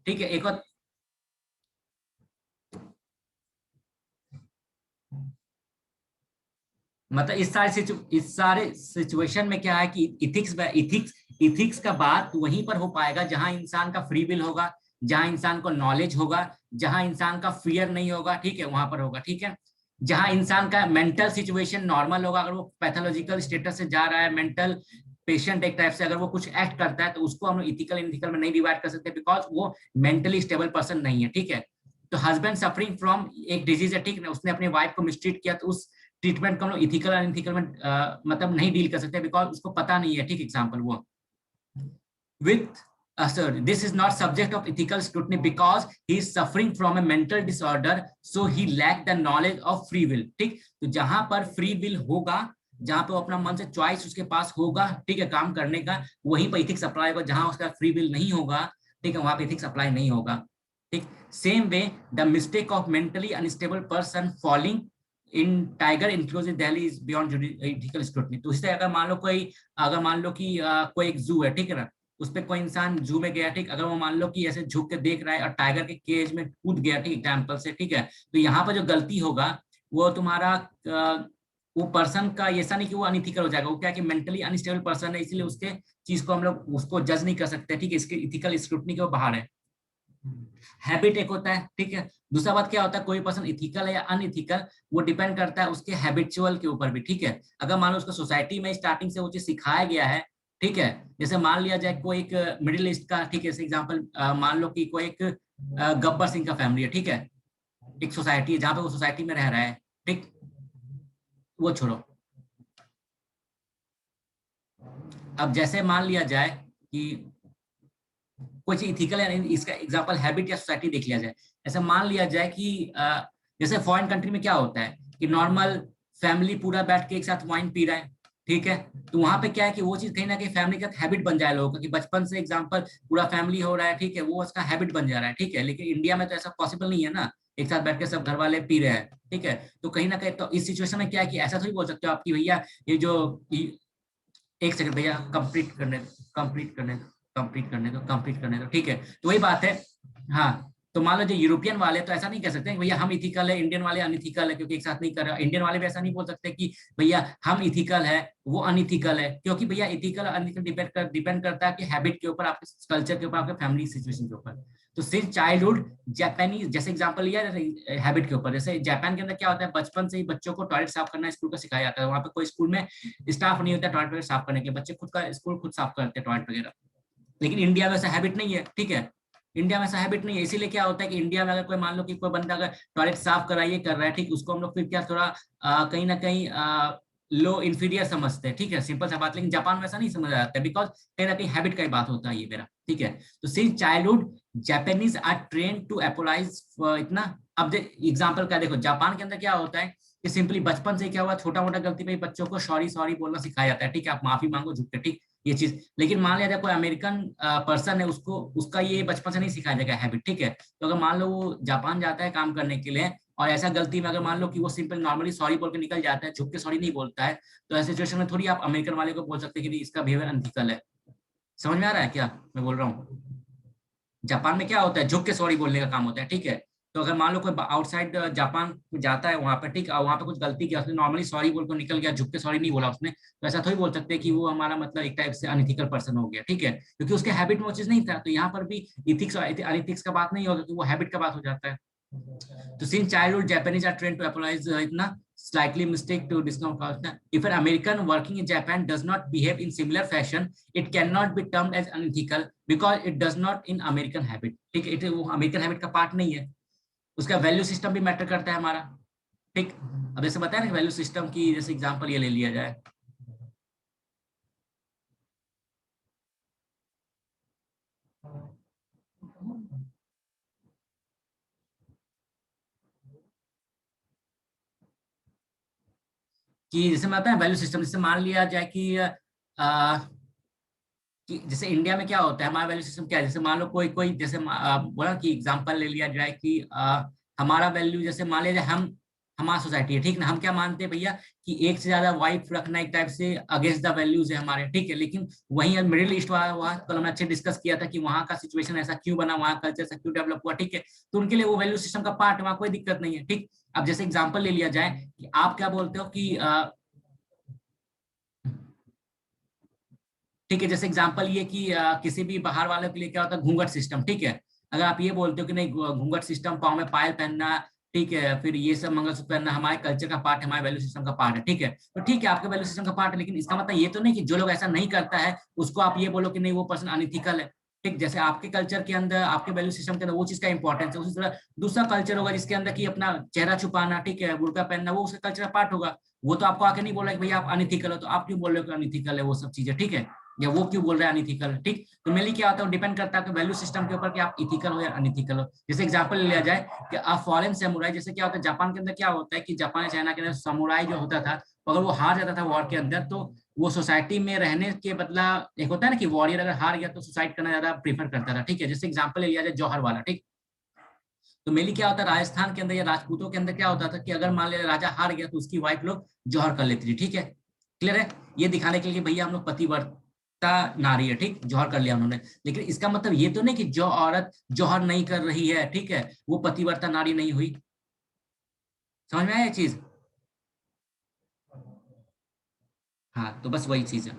ठीक है, एक और मतलब इस सारे सिचुएशन में क्या है कि इथिक्स इथिक्स का बात वहीं पर हो पाएगा जहां इंसान का फ्री विल होगा, जहां इंसान को नॉलेज होगा, जहां इंसान का फियर नहीं होगा, ठीक है, वहां पर होगा, ठीक है। जहां इंसान का मेंटल सिचुएशन नॉर्मल होगा, अगर वो पैथोलॉजिकल स्टेटस से जा रहा है, मेंटल पेशेंट एक टाइप से अगर वो कुछ एक्ट करता है, तो उसको हम इथिकल इथिकल में नहीं डिवाइड कर सकते, बिकॉज वो मेंटली स्टेबल पर्सन नहीं है, ठीक है। तो हस्बैंड सफरिंग फ्रॉम एक डिजीज है, ठीक है, उसने अपनी वाइफ को मिसट्रीट किया, तो उस ट्रीटमेंट को हम लोग इथिकल और अनइथिकल में मतलब नहीं डील कर सकते, बिकॉज उसको पता नहीं है, ठीक, एग्जाम्पल वो with sorry, this is not subject of ethical scrutiny because he is suffering from a mental disorder, so he lack the knowledge of free will। ठीक, तो जहां पर फ्री विल होगा, जहां पे वो अपना मन से चॉइस उसके पास होगा, ठीक है, काम करने का, वहीं पर इथिक्स अप्लाई होगा। जहां उसका फ्री विल नहीं होगा, ठीक है, वहां पे इथिक्स अप्लाई नहीं होगा, ठीक। Same way the mistake of mentally unstable person falling in tiger inclusive Delhi is beyond ethical scrutiny. तो इससे अगर मान लो कि कोई एक जू है, ठीक है ना, उस पर कोई इंसान जू में गया, ठीक, अगर वो मान लो कि ऐसे झुक के देख रहा है और टाइगर के केज में कूद गया, ठीक, एग्जाम्पल से, ठीक है, तो यहाँ पर जो गलती होगा वो तुम्हारा वो पर्सन का, ऐसा नहीं कि वो अनइथिकल हो जाएगा, वो क्या कि मेंटली अनस्टेबल पर्सन है, इसलिए उसके चीज को हम लोग उसको जज नहीं कर सकते, ठीक है, इसके इथिकल स्क्रूटनी के बाहर है। हैबिट एक होता है, ठीक है। दूसरा बात क्या होता है, कोई पर्सन इथिकल है या अनइथिकल, वो डिपेंड करता है उसके हैबिचुअल के ऊपर भी, ठीक है। अगर मान लो उसको सोसाइटी में स्टार्टिंग से वो चीज सिखाया गया है, ठीक है, जैसे मान लिया जाए कोई एक मिडिल ईस्ट का, ठीक है, एग्जाम्पल मान लो कि कोई एक गब्बर सिंह का फैमिली है, ठीक है, एक सोसाइटी है जहाँ पे वो सोसाइटी में रह रहा है, ठीक, वो छोड़ो। अब जैसे मान लिया जाए कि कुछ इथिकल है, इसका एग्जांपल हैबिट या सोसाइटी देख लिया जाए। ऐसा मान लिया जाए कि जैसे फॉरेन कंट्री में क्या होता है कि नॉर्मल फैमिली पूरा बैठ के एक साथ वाइन पी रहा है, ठीक है। तो वहां पे क्या है कि वो चीज कहीं ना कहीं फैमिली का हैबिट बन जाए लोगों का, कि बचपन से एग्जांपल पूरा फैमिली हो रहा है, ठीक है, वो उसका हैबिट बन जा रहा है, ठीक है। लेकिन इंडिया में तो ऐसा पॉसिबल नहीं है ना, एक साथ बैठ के सब घर वाले पी रहे हैं, ठीक है। तो कहीं ना कहीं तो इस सिचुएशन में क्या है कि ऐसा थोड़ी बोल सकते हो आपकी भैया ये जो एक सेकंड भैया, कंप्लीट करने दो, ठीक है। तो वही बात है। हाँ, तो मान लो जो यूरोपियन वाले तो ऐसा नहीं कह सकते भैया हम इथिकल है, इंडियन वाले अनइथिकल है, क्योंकि एक साथ नहीं कर रहा। इंडियन वाले भी ऐसा नहीं बोल सकते कि भैया हम इथिकल है वो अनइथिकल है, क्योंकि भैया इथिकल अनइथिकल डिपेंड करता है कि हैबिट के ऊपर, आपके कल्चर के ऊपर, आपके फैमिली सिचुएशन के ऊपर। तो सिंस चाइल्डहुड जापानीज, जैसे एग्जांपल लिया हैबिट के ऊपर, जैसे जापान के अंदर क्या होता है, बचपन से ही बच्चों को टॉयलेट साफ करना स्कूल का सिखाया जाता है। वहाँ पे कोई स्कूल में स्टाफ नहीं होता टॉयलेट साफ करने के, बच्चे खुद का स्कूल खुद साफ करते हैं टॉयलेट वगैरह। लेकिन इंडिया में ऐसा हैबिट नहीं है, ठीक है। इंडिया में ऐसा हैबिट नहीं है, इसीलिए क्या होता है कि इंडिया में अगर कोई मान लो कि कोई बंदा अगर टॉयलेट साफ कराइए कर रहा है, ठीक, उसको हम लोग फिर क्या थोड़ा कहीं ना कहीं लो इंफीरियर समझते हैं, ठीक है, सिंपल सा बात। लेकिन जापान में ऐसा नहीं समझा जाता है, बिकॉज कहीं ना कहीं हैबिट का ही बात होता है ये मेरा, ठीक है। तो since childhood Japanese are train to apologise इतना। अब एग्जाम्पल क्या देखो, जापान के अंदर क्या होता है कि सिंपली बचपन से क्या हुआ, छोटा मोटा गलती पे बच्चों को सॉरी सॉरी बोलना सिखाया जाता है, ठीक है, आप माफी मांगो झुक के, ठीक, ये चीज। लेकिन मान लिया जाए कोई अमेरिकन पर्सन है, उसको उसका ये बचपन से नहीं सिखाया जाएगा हैबिट, ठीक है। तो अगर मान लो वो जापान जाता है काम करने के लिए, और ऐसा गलती में अगर मान लो कि वो सिंपल नॉर्मली सॉरी बोल के निकल जाता है, झुक के सॉरी नहीं बोलता है, तो ऐसे सिचुएशन में थोड़ी आप अमेरिकन वाले को बोल सकते हैं कि इसका बिहेवियर अनथिकल है। समझ में आ रहा है क्या मैं बोल रहा हूँ? जापान में क्या होता है, झुक के सॉरी बोलने का काम होता है, ठीक है। तो अगर मान लो कोई आउटसाइड जापान जाता है वहां पे, ठीक, और वहां पे कुछ गलती किया उसने, नॉर्मली सॉरी बोल कर निकल गया, झुक के सॉरी नहीं बोला उसने, तो ऐसा थोड़ी बोल सकते कि वो हमारा मतलब एक टाइप से अनइथिकल पर्सन हो गया, ठीक है, क्योंकि उसके हैबिट में वो चीज नहीं था। तो यहाँ पर भी इथिक्स और अनइथिक्स का बात नहीं होगा, क्योंकि वो हैबिट का बात हो जाता है। तो since childhood Japanese are trained to apologize इतना slightly mistake to discount. If an American working in Japan does not behave in similar fashion, it cannot be termed as unethical because it does not in American habit. ठीक है, वो American habit का part नहीं है, उसका value system भी matter करता है हमारा, ठीक। अब जैसे बताया ना वैल्यू सिस्टम की, जैसे एग्जांपल ये ले लिया जाए, कि जैसे मैं बताया वैल्यू सिस्टम, जैसे मान लिया जाए कि जैसे इंडिया में क्या होता है, हमारा वैल्यू सिस्टम क्या है, जैसे मान लो कोई कोई जैसे बोला कि एग्जांपल ले लिया जाए कि हमारा वैल्यू, जैसे मान लिया जाए हम, हमारा सोसाइटी है, ठीक ना, हम क्या मानते हैं भैया कि एक से ज्यादा वाइफ रखना एक टाइप से अगेंस्ट द वैल्यूज है हमारे, ठीक है। लेकिन वहीं मिडिल ईस्ट वाला वहाँ कल हमने अच्छे डिस्कस किया था कि वहाँ का सिचुएशन ऐसा क्यों बना, वहाँ कल्चर ऐसा क्यों डेवलप हुआ, ठीक है। तो उनके लिए वो वैल्यू सिस्टम का पार्ट है, वहाँ कोई दिक्कत नहीं है, ठीक। अब जैसे एग्जाम्पल ले लिया जाए कि आप क्या बोलते हो कि ठीक है, जैसे एग्जांपल ये कि किसी भी बाहर वाले के लिए क्या होता है घूंघट सिस्टम, ठीक है। अगर आप ये बोलते हो कि नहीं घूंघट सिस्टम, पाँव में पायल पहनना, ठीक है, फिर ये सब मंगलसूत्र पहनना हमारे कल्चर का पार्ट है, हमारे वैल्यू सिस्टम का पार्ट है, ठीक है। तो ठीक है, आपके वैल्यू सिस्टम का पार्ट है, लेकिन इसका मतलब ये तो नहीं कि जो लोग ऐसा नहीं करता है उसको आप ये बोलो कि नहीं वो पर्सन अनइथिकल है, ठीक। जैसे आपके कल्चर के अंदर, आपके वैल्यू सिस्टम के अंदर वो चीज का इंपॉर्टेंस है, उसी तरह दूसरा कल्चर होगा जिसके अंदर कि अपना चेहरा छुपाना, ठीक है, बुर्का पहनना, वो उसका कल्चर का पार्ट होगा। वो तो आपको आके नहीं बोल रहा कि भैया आप अनइथिकल हो, तो आप क्यों बोल रहे हो कि अनइथिकल है वो सब चीजें, ठीक है, या वो क्यों बोल रहे हैं अनइथिकल, ठीक। तो मेनली क्या होता है, डिपेंड करता है वैल्यू सिस्टम के ऊपर कि आप इथिकल हो या अनइथिकल हो। जैसे एग्जांपल ले लिया जाए कि अ फॉरेन समुराई, जैसे क्या होता है जापान के अंदर क्या होता है कि जापान चाइना के अंदर समुराई जो होता था, अगर वो हार जाता था वॉर के अंदर, तो वो सोसाइटी में रहने के बदला, एक होता है ना कि वॉरियर अगर हार गया तो सुसाइड करना ज्यादा प्रीफर करता था, ठीक है। जैसे एग्जाम्पल ले लिया जाए जौहर वाला, ठीक। तो मेनली क्या होता है राजस्थान के अंदर या राजपूतों के अंदर क्या होता था कि अगर मान लिया राजा हार गया तो उसकी वाइफ लोग जौहर कर लेती थी, ठीक है, क्लियर है। ये दिखाने के लिए भैया हम लोग पतिव्रता नारी है, ठीक, जौहर कर लिया उन्होंने। लेकिन इसका मतलब ये तो नहीं कि जो औरत जौहर नहीं कर रही है, ठीक है, वो पतिव्रता नारी नहीं हुई। समझ में आया ये चीज? हाँ, तो बस वही चीज है।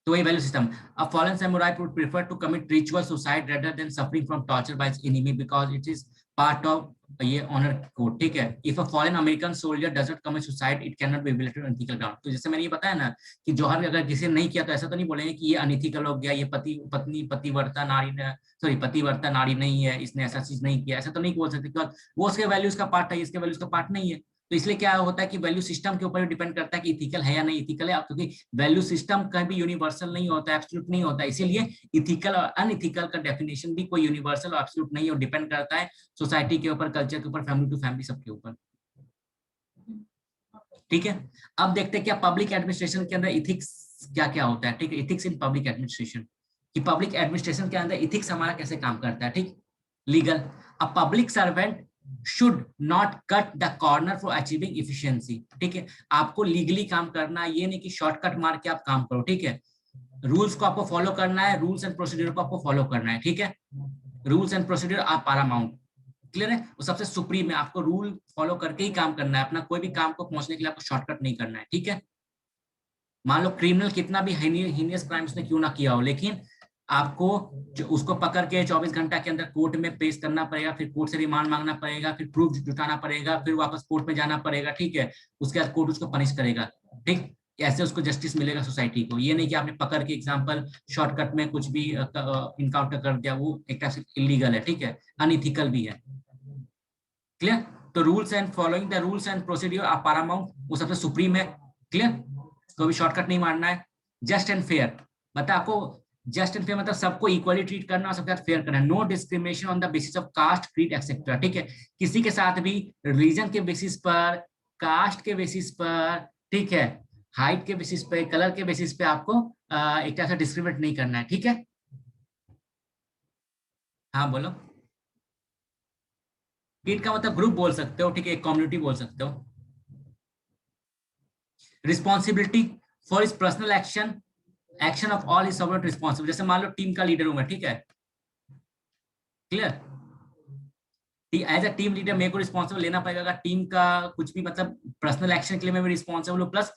तो वही value system, a fallen samurai would prefer to commit ritual suicide rather than suffering from torture by his enemy because it is part of ये ऑनर कोड, ठीक है। If a foreign American soldier does not commit suicide it can not be related unethical ground. तो जैसे मैंने ये बताया ना कि जौहर अगर किसी ने नहीं किया तो ऐसा तो नहीं बोलेंगे कि ये अनइथिकल हो गया, ये पति पत्नी पतिव्रता नारी, सॉरी पतिव्रता नारी नहीं है, इसने ऐसा चीज नहीं किया, ऐसा तो नहीं बोल सकते, वो उसके वैल्यूज का पार्ट है, इसके वैल्यूज का पार्ट नहीं है। तो इसलिए क्या होता है कि वैल्यू सिस्टम के ऊपर डिपेंड करता है कि इथिकल है या नहीं इथिकल है, क्योंकि वैल्यू सिस्टम कभी यूनिवर्सल नहीं होता, एब्सोल्यूट नहीं होता, इसीलिए इथिकल और अनइथिकल का डेफिनेशन भी कोई यूनिवर्सल और एब्सोल्यूट नहीं है, डिपेंड करता है सोसाइटी के ऊपर, कल्चर के ऊपर, फैमिली टू फैमिली, सबके ऊपर। ठीक है, अब देखते हैं क्या पब्लिक एडमिनिस्ट्रेशन के अंदर इथिक्स क्या क्या होता है। ठीक है, इथिक्स इन पब्लिक एडमिनिस्ट्रेशन, कि पब्लिक एडमिनिस्ट्रेशन के अंदर इथिक्स हमारा कैसे काम करता है। ठीक, legal, a public servant should not cut the corner for achieving efficiency. ठीक है, आपको लीगली काम करना है, ये नहीं कि शॉर्टकट मार के आप काम करो। ठीक है, रूल्स को आपको फॉलो करना है, रूल्स एंड प्रोसीड्यूर को आपको फॉलो करना है। ठीक है, rules and procedure are paramount, clear है, वो सबसे सुप्रीम है, आपको रूल फॉलो करके ही काम करना है, अपना कोई भी काम को पहुंचने के लिए आपको शॉर्टकट नहीं करना है। ठीक है, मान लो क्रिमिनल कितना भी हीनियस क्राइम उसने क्यों ना किया हो, लेकिन आपको उसको पकड़ के 24 घंटा के अंदर कोर्ट में पेश करना पड़ेगा, फिर कोर्ट से रिमांड मांगना पड़ेगा, फिर प्रूफ जुटाना पड़ेगा, फिर वापस कोर्ट में जाना पड़ेगा। ठीक है, उसके बाद कोर्ट उसको पनिश करेगा। ठीक, ऐसे उसको जस्टिस मिलेगा सोसाइटी को, ये नहीं कि आपने पकड़ के एग्जांपल शॉर्टकट में कुछ भी इनकाउंटर कर दिया, वो एक तरह से इलीगल है। ठीक है, अनइथिकल भी है, क्लियर। तो rules and following the rules and procedure are paramount, वो सबसे सुप्रीम है, क्लियर, तो भी शॉर्टकट नहीं मारना है। जस्ट एंड फेयर, मतलब आपको जस्ट एंड फेयर मतलब सबको इक्वली ट्रीट करना और सबके साथ फेयर करना, no discrimination on the basis of caste, creed etcetera. ठीक है, किसी के साथ भी रिलीजन के बेसिस पर, कास्ट के बेसिस पर, ठीक है, हाइट के बेसिस पे, कलर के बेसिस पे आपको एक तरह से डिस्क्रिमिनेट नहीं करना है। ठीक है, हाँ बोलो। क्रीड का मतलब ग्रुप बोल सकते हो, ठीक है, एक कम्युनिटी बोल सकते हो। Responsibility for is personal action, action of all is subordinate responsible, जैसे मान लो टीम का लीडर हूं मैं, ठीक है, clear, as a team leader मेरे को रिस्पॉन्सिबल लेना पड़ेगा, अगर टीम का कुछ भी मतलब पर्सनल एक्शन के लिए मैं भी रिस्पॉन्सिबल हूँ, प्लस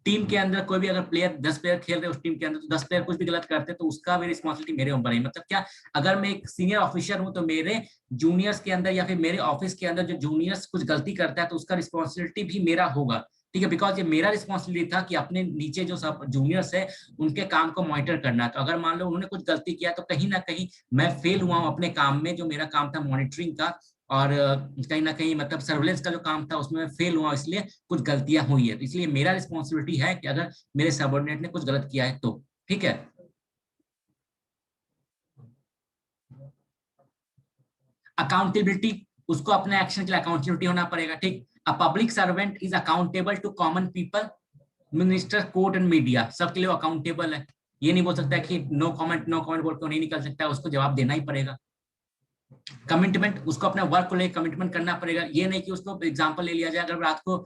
टीम के अंदर कोई भी अगर प्लेयर 10 प्लेयर खेल रहे हैं उस टीम के अंदर, तो 10 प्लेयर कुछ भी गलत करते हैं तो उसका भी रिस्पॉन्सिबिलिटी मेरे ऊपर है। मतलब क्या, अगर मैं एक सीनियर ऑफिसर हूं तो मेरे जूनियर्स के अंदर या फिर मेरे ऑफिस के अंदर जो जूनियर्स कुछ गलती करता है तो उसका रिस्पॉन्सिबिलिटी भी मेरा होगा। ठीक है, बिकॉज ये मेरा रिस्पॉन्सिबिलिटी था कि अपने नीचे जो सब जूनियर्स है उनके काम को मॉनिटर करना। तो अगर मान लो उन्होंने कुछ गलती किया तो कहीं ना कहीं मैं फेल हुआ हूं अपने काम में, जो मेरा काम था मॉनिटरिंग का, और कहीं ना कहीं मतलब सर्वेलेंस का जो काम था उसमें मैं फेल हुआ, इसलिए कुछ गलतियां हुई है, तो इसलिए मेरा रिस्पॉन्सिबिलिटी है कि अगर मेरे सबऑर्डिनेट ने कुछ गलत किया है तो। ठीक है, अकाउंटेबिलिटी, उसको अपने एक्शन के लिए अकाउंटेबिलिटी होना पड़ेगा। ठीक, a public servant is accountable to common people, minister, court and media, सबके लिए अकाउंटेबल है। ये नहीं बोल सकता कि नो कमेंट, नो कमेंट बोल के नहीं निकल सकता, उसको जवाब देना ही पड़ेगा। कमिटमेंट, उसको अपने वर्क को लेकर कमिटमेंट करना पड़ेगा, ये नहीं कि उसको एग्जांपल ले लिया जाए, अगर रात को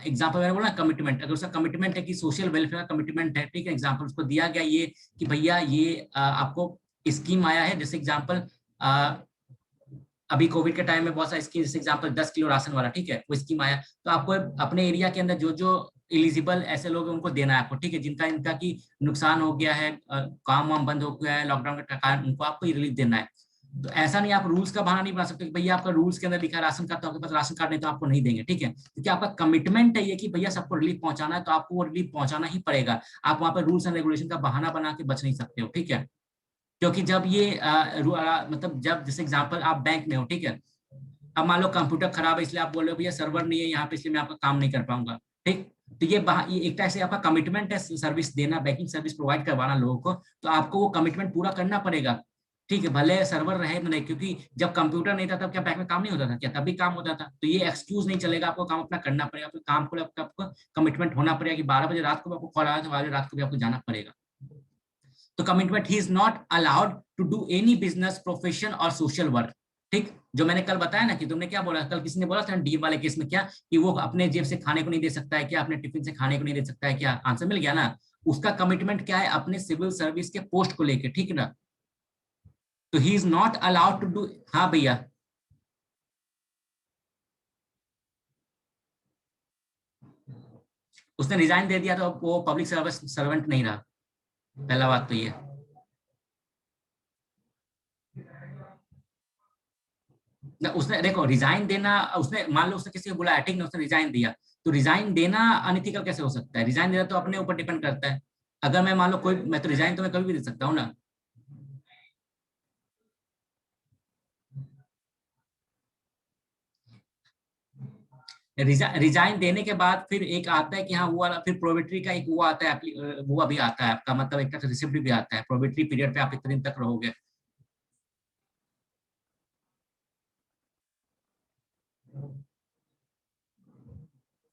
एग्जांपल मैंने बोला कमिटमेंट, अगर उसका कमिटमेंट है कि सोशल वेलफेयर का कमिटमेंट है, ठीक है, एग्जांपल उसको दिया गया ये कि भैया ये आपको स्कीम आया है, जैसे एग्जांपल अभी कोविड के टाइम में बहुत सारी स्कीम, जैसे एग्जांपल 10 किलो राशन वाला, ठीक है, वो स्कीम आया, तो आपको अपने एरिया के अंदर जो जो एलिजिबल ऐसे लोग हैं उनको देना है आपको, ठीक है, जिनका इनका की नुकसान हो गया है, काम वाम बंद हो गया है लॉकडाउन के कारण, उनको आपको रिलीफ देना है। तो ऐसा नहीं, आप रूल्स का बहाना नहीं बना सकते कि भैया आपका रूल्स के अंदर लिखा है राशन कार्ड, तो आपके पास राशन कार्ड नहीं तो आपको नहीं देंगे। ठीक है, क्योंकि आपका कमिटमेंट है ये कि भैया सबको रिलीफ पहुंचाना है, तो आपको वो रिलीफ पहुंचाना ही पड़ेगा। आप वहां पर रूल्स एंड रेगुलेशन का बहाना बना के बच नहीं सकते हो। ठीक है, क्योंकि जब ये मतलब जब जैसे एग्जांपल आप बैंक में हो, ठीक है, अब मान लो कंप्यूटर खराब है इसलिए आप बोल रहे हो भैया सर्वर नहीं है यहाँ पे इसलिए मैं आपका काम नहीं कर पाऊंगा। ठीक, तो ये एक तरह से आपका कमिटमेंट है सर्विस देना, बैंकिंग सर्विस प्रोवाइड करवाना लोगों को, तो आपको वो कमिटमेंट पूरा करना पड़ेगा। ठीक है, भले सर्वर रहे ना नहीं, क्योंकि जब कंप्यूटर नहीं था तब क्या बैंक में काम नहीं होता था क्या, तब भी काम होता था, तो ये एक्सक्यूज नहीं चलेगा, आपको काम अपना करना पड़ेगा, अपने काम को आपको कमिटमेंट होना पड़ेगा कि 12 बजे रात को आपको कॉल आया तो 12 बजे रात को भी आपको जाना पड़ेगा। तो commitment, he is not allowed to do any business, profession और सोशल वर्क। ठीक, जो मैंने कल बताया ना कि तुमने क्या बोला, कल किसी ने बोला था डी वाले केस में क्या, कि वो अपने जेब से खाने को नहीं दे सकता है क्या, अपने टिफिन से खाने को नहीं दे सकता है क्या, आंसर मिल गया ना। उसका कमिटमेंट क्या है, अपने सिविल सर्विस के पोस्ट को लेके, ठीक है ना, तो he is not allowed to do. हाँ भैया, उसने रिजाइन दे दिया तो वो पब्लिक सर्विस सर्वेंट नहीं रहा, पहला बात तो ये। उसने देखो रिजाइन देना, उसने मान लो उसने किसी को बुलाया, ठीक ना, उसने रिजाइन दिया, तो रिजाइन देना अनइथिकल कैसे हो सकता है, रिजाइन देना तो अपने ऊपर डिपेंड करता है। अगर मैं मान लो कोई, मैं तो रिजाइन तो मैं कभी भी दे सकता हूँ ना। रिजाइन देने के बाद फिर एक आता है कि हाँ वो वाला, फिर प्रोबेटरी का एक वो आता है, वो अभी आता है आपका, मतलब एक तरह से रिसिप्ट भी आता है, प्रोबेटरी पीरियड पे आप इतने दिन तक रहोगे।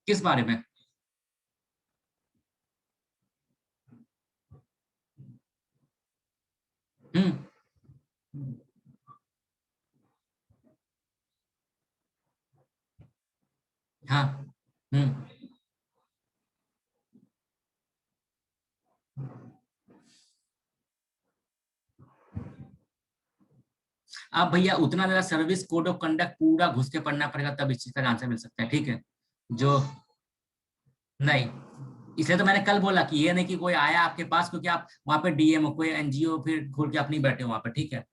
किस बारे में? हम्म। हाँ। हम्म। अब भैया उतना ज्यादा सर्विस कोड ऑफ कंडक्ट पूरा घुस के पढ़ना पड़ेगा, तब इस चीज का आंसर मिल सकता है, ठीक है। जो नहीं, इसलिए तो मैंने कल बोला कि ये नहीं कि कोई आया आपके पास, क्योंकि आप वहां पे डीएम हो, कोई एनजीओ फिर खोल के आप नहीं बैठे हो वहां पे, ठीक है।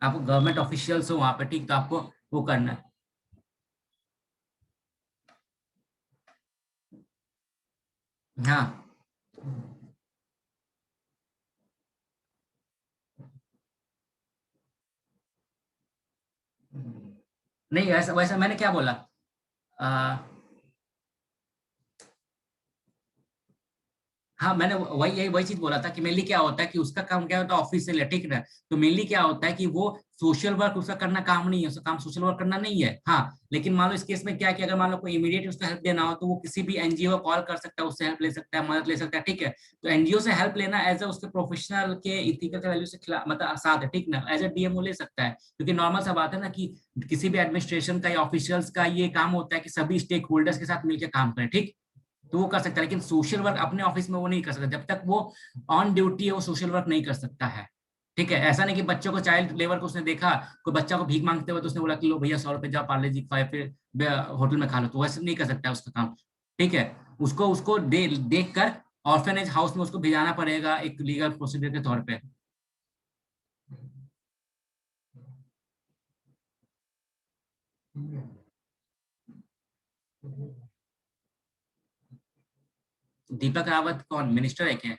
आप गवर्नमेंट ऑफिशियल्स हो वहां पे, ठीक, तो आपको वो करना है। हाँ। नहीं, वैसा वैसा मैंने क्या बोला? आ, हाँ, मैंने वही यही वही चीज बोला था कि मेनली क्या होता है कि उसका काम क्या होता है, ऑफिस से ले, ठीक है। तो मेनली क्या होता है कि वो सोशल वर्क उसका करना काम नहीं है, उसका काम सोशल वर्क करना नहीं है। हाँ, लेकिन मान लो इस केस में क्या है कि अगर मान लो कोई इमीडिएट उसको हेल्प देना हो, तो वो किसी भी एनजीओ को कॉल कर सकता है, उससे हेल्प ले सकता है, मदद ले सकता है, ठीक है। तो एनजीओ से हेल्प लेना एज ए उसके प्रोफेशनल के इथिकल वैल्यू से खिलाफ, मतलब साथ है, ठीक ना, एज ए डीएमओ ले सकता है, क्योंकि नॉर्मल सा बात है ना कि किसी भी एडमिनिस्ट्रेशन का या ऑफिशियल्स का ये काम होता है कि सभी स्टेक होल्डर्स के साथ मिलकर काम करें, ठीक। तो वो कर सकता है, लेकिन सोशल वर्क अपने ऑफिस में वो नहीं कर सकता, जब तक वो ऑन ड्यूटी है वो सोशल वर्क नहीं कर सकता है, ठीक है। ऐसा नहीं कि बच्चों को, चाइल्ड लेबर को उसने देखा, कोई बच्चा को भीख मांगते हुए तो उसने बोला कि लो भैया 100 रुपए जाओ पार्ले जी खाए, फिर होटल में खा लो, तो वैसे नहीं कर सकता है उसका काम, ठीक है। उसको उसको देख कर ऑर्फेनेज हाउस में उसको भेजाना पड़ेगा एक लीगल प्रोसीजर के तौर पे। दीपक रावत कौन मिनिस्टर है क्या?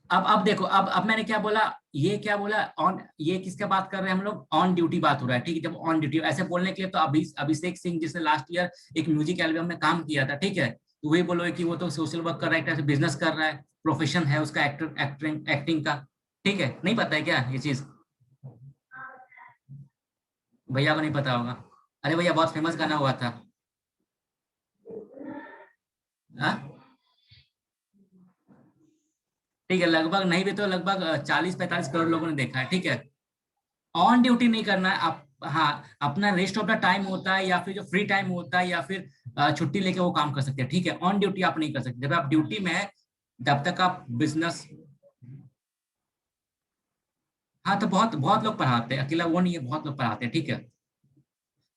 अब देखो, अब मैंने क्या बोला, ये क्या बोला, ऑन, ये किसका बात कर रहे हैं हम लोग, ऑन ड्यूटी बात हो रहा है, ठीक है। जब ऑन ड्यूटी ऐसे बोलने के लिए तो अभिषेक सिंह जिसने लास्ट ईयर एक म्यूजिक एल्बम में काम किया था, ठीक है, तो वही बोलो कि वो तो सोशल वर्क कर रहा है, बिजनेस कर रहा है, प्रोफेशन है उसका, एक्टिंग का, ठीक है। नहीं पता है क्या ये चीज? भैया को नहीं पता होगा। अरे भैया बहुत फेमस गाना हुआ था। हाँ, ठीक है, लगभग नहीं भी तो लगभग 40-45 करोड़ लोगों ने देखा है, ठीक है। ऑन ड्यूटी नहीं करना है आप। हाँ, अपना रेस्ट ऑफ द टाइम होता है या फिर जो फ्री टाइम होता है या फिर छुट्टी लेके वो काम कर सकते हैं, ठीक है। ऑन ड्यूटी आप नहीं कर सकते, जब आप ड्यूटी में है तब तक आप बिजनेस। हाँ, तो बहुत बहुत लोग पढ़ाते हैं, अकेला वो नहीं है, बहुत लोग पढ़ाते हैं, ठीक है।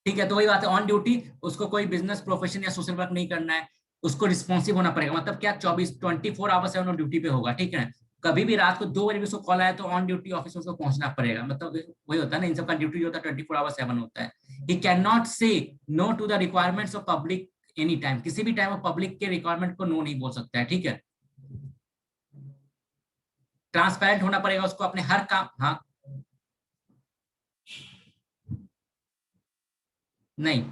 ठीक है, तो वही बात है, ऑन ड्यूटी उसको कोई बिजनेस प्रोफेशन या सोशल वर्क नहीं करना है, उसको रिस्पॉन्सिव होना पड़ेगा, मतलब क्या 24 आवर 7 ड्यूटी पे होगा, ठीक है। कभी भी रात को 2 बजे भी उसको कॉल आया तो ऑन ड्यूटी ऑफिस में उसको पहुंचना पड़ेगा, मतलब वही होता है ना, इन सबका ड्यूटी जो होता है 24/7 होता है। He cannot say no to the requirements of public any time, किसी भी टाइम पब्लिक के रिक्वायरमेंट को नो नहीं बोल सकता है, ठीक है। ट्रांसपेरेंट होना पड़ेगा उसको अपने हर काम। हाँ। नहीं।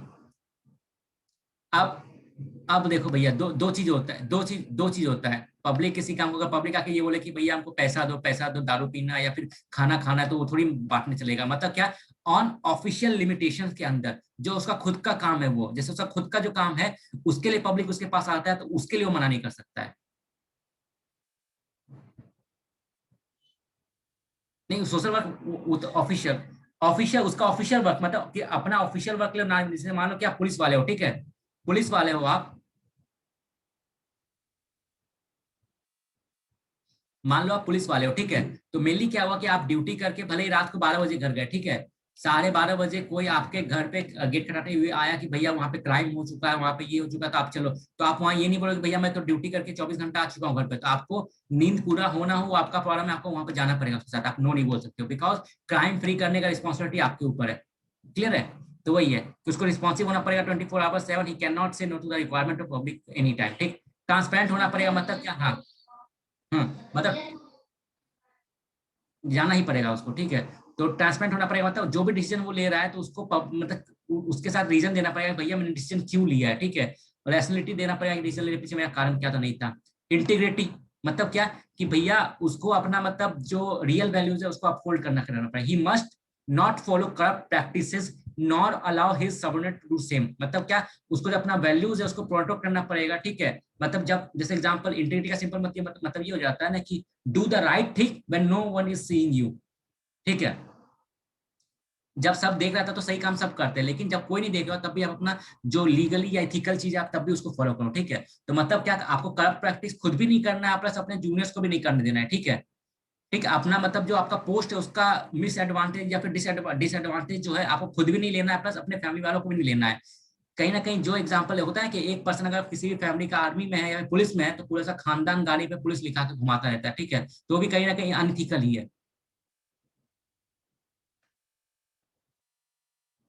अब अब देखो भैया, दो दो चीज होता है, दो चीज होता है, पब्लिक किसी काम को, अगर पब्लिक आके ये बोले कि भैया हमको पैसा दो दारू पीना या फिर खाना खाना है, तो वो थोड़ी बांटने चलेगा, मतलब क्या, ऑन ऑफिशियल लिमिटेशंस के अंदर जो उसका खुद का काम है, वो जैसे उसका खुद का जो काम है उसके लिए पब्लिक उसके पास आता है, तो उसके लिए वो मना नहीं कर सकता है। नहीं, सोशल वर्क वो तो ऑफिशियल, ऑफिशियल उसका ऑफिशियल वर्क, मतलब कि अपना ऑफिशियल वर्क ले ना, जैसे मान लो कि आप पुलिस वाले हो, ठीक है, पुलिस वाले हो आप, मान लो आप पुलिस वाले हो, ठीक है। तो मेनली क्या हुआ कि आप ड्यूटी करके भले ही रात को 12 बजे घर गए, ठीक है, 12:30 बजे कोई आपके घर पे गेट खटाते हुए आया कि भैया वहां पे क्राइम हो चुका है, वहां पे ये हो चुका है, तो आप चलो, तो आप वहां ये नहीं बोलोगे भैया मैं तो ड्यूटी करके 24 घंटा आ चुका हूँ घर पे, तो आपको नींद पूरा होना हो आपका प्रॉब्लम है, आपको वहां पे जाना पड़ेगा उसके साथ, आप नो नहीं बोल सकते हो, बिकॉज क्राइम फ्री करने का रिस्पॉन्सिबिलिटी आपके ऊपर है, क्लियर है। तो वही है कि उसको रिस्पॉन्सिव होना पड़ेगा 24/7, he cannot say no to the requirement of public any time, ठीक। ट्रांसपेरेंट होना पड़ेगा, मतलब क्या, हाँ। मतलब जाना ही पड़ेगा उसको, ठीक है। तो ट्रांसपेरेंट होना पड़ेगा, मतलब जो भी डिसीजन वो ले रहा है तो उसको मतलब उसके साथ रीजन देना पड़ेगा, भैया मैंने डिसीजन क्यों लिया है, ठीक है। और रैशनैलिटी देना पड़ेगा कि डिसीजन लेने के पीछे मेरा कारण क्या था, नहीं था। इंटीग्रिटी मतलब क्या, कि भैया उसको अपना मतलब जो रियल वैल्यूज है उसको अपहोल्ड करना कराना पड़ेगा। He must not follow corrupt practices nor allow his subordinate to do same, मतलब क्या, उसको जो अपना वैल्यूज है उसको प्रोटेक्ट करना पड़ेगा, ठीक है। मतलब जब जैसे एग्जांपल इंटीग्रिटी का सिंपल मतलब ये हो जाता है ना कि do the right thing when no one is seeing you, ठीक है। जब सब देख रहा था तो सही काम सब करते हैं, लेकिन जब कोई नहीं देख रहा तब भी आप अपना जो लीगली या एथिकल चीज है आप तब भी उसको फॉलो करो, ठीक है। तो मतलब क्या, आपको करप्ट प्रैक्टिस खुद भी नहीं करना है, प्लस अपने जूनियर्स को भी नहीं करने देना है, ठीक है। ठीक है, अपना मतलब जो आपका पोस्ट है उसका मिस एडवांटेज या फिर डिसएडवांटेज जो है आपको खुद भी नहीं लेना है, प्लस अपने फैमिली वालों को भी नहीं लेना है। कहीं ना कहीं जो एग्जाम्पल होता है कि एक पर्सन अगर किसी भी फैमिली का आर्मी में है या पुलिस में है तो पूरा सा खानदान गाड़ी पे पुलिस लिखा के घुमाता रहता है, ठीक है, तो भी कहीं ना कहीं अनइथिकल ही है।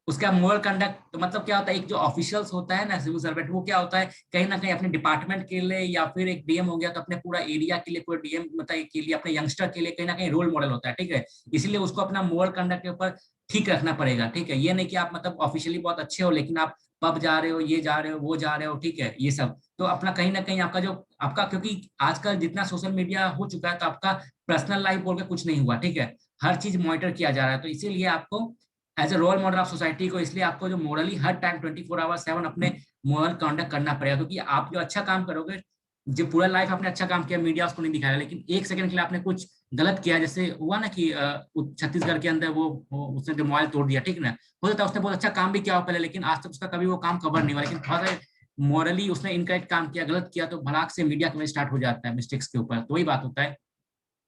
उसका मोरल कंडक्ट तो मतलब क्या होता है, एक जो ऑफिशियल्स होता है ना सिविल सर्वेंट, वो क्या होता है कहीं ना कहीं अपने डिपार्टमेंट के लिए या फिर एक डीएम हो गया तो अपने पूरा एरिया के लिए, पूरे डीएम मतलब के लिए, अपने यंगस्टर के लिए कहीं ना कहीं रोल मॉडल होता है, ठीक है। इसलिए उसको अपना मोरल कंडक्ट के ऊपर ठीक रखना पड़ेगा, ठीक है। ये नहीं कि आप मतलब ऑफिशियली बहुत अच्छे हो लेकिन आप पब जा रहे हो, ये जा रहे हो, वो जा रहे हो, ठीक है, ये सब तो अपना कहीं ना कहीं आपका जो आपका, क्योंकि आजकल जितना सोशल मीडिया हो चुका है तो आपका पर्सनल लाइफ बोल के कुछ नहीं हुआ, ठीक है। हर चीज मॉनिटर किया जा रहा है, तो इसीलिए आपको as a role model of society को, इसलिए आपको जो मोरली हर टाइम 24/7 अपने मोरल कंडक्ट करना पड़ेगा, क्योंकि आप जो अच्छा काम करोगे, जो पूरा लाइफ आपने अच्छा काम किया मीडिया उसको नहीं दिखाएगा, लेकिन एक सेकंड के लिए आपने कुछ गलत किया, जैसे हुआ ना कि छत्तीसगढ़ के अंदर वो उसने जो मोबाइल तोड़ दिया, ठीक ना, हो सकता है उसने बहुत अच्छा काम भी किया हो पहले, लेकिन आज तक उसका कभी वो काम कवर नहीं हुआ, लेकिन थोड़ा सा मॉरली उसने इनकरेक्ट काम किया, गलत किया, तो भड़ाक से मीडिया कवरेज स्टार्ट हो जाता है मिस्टेक्स के ऊपर। तो वही बात होता है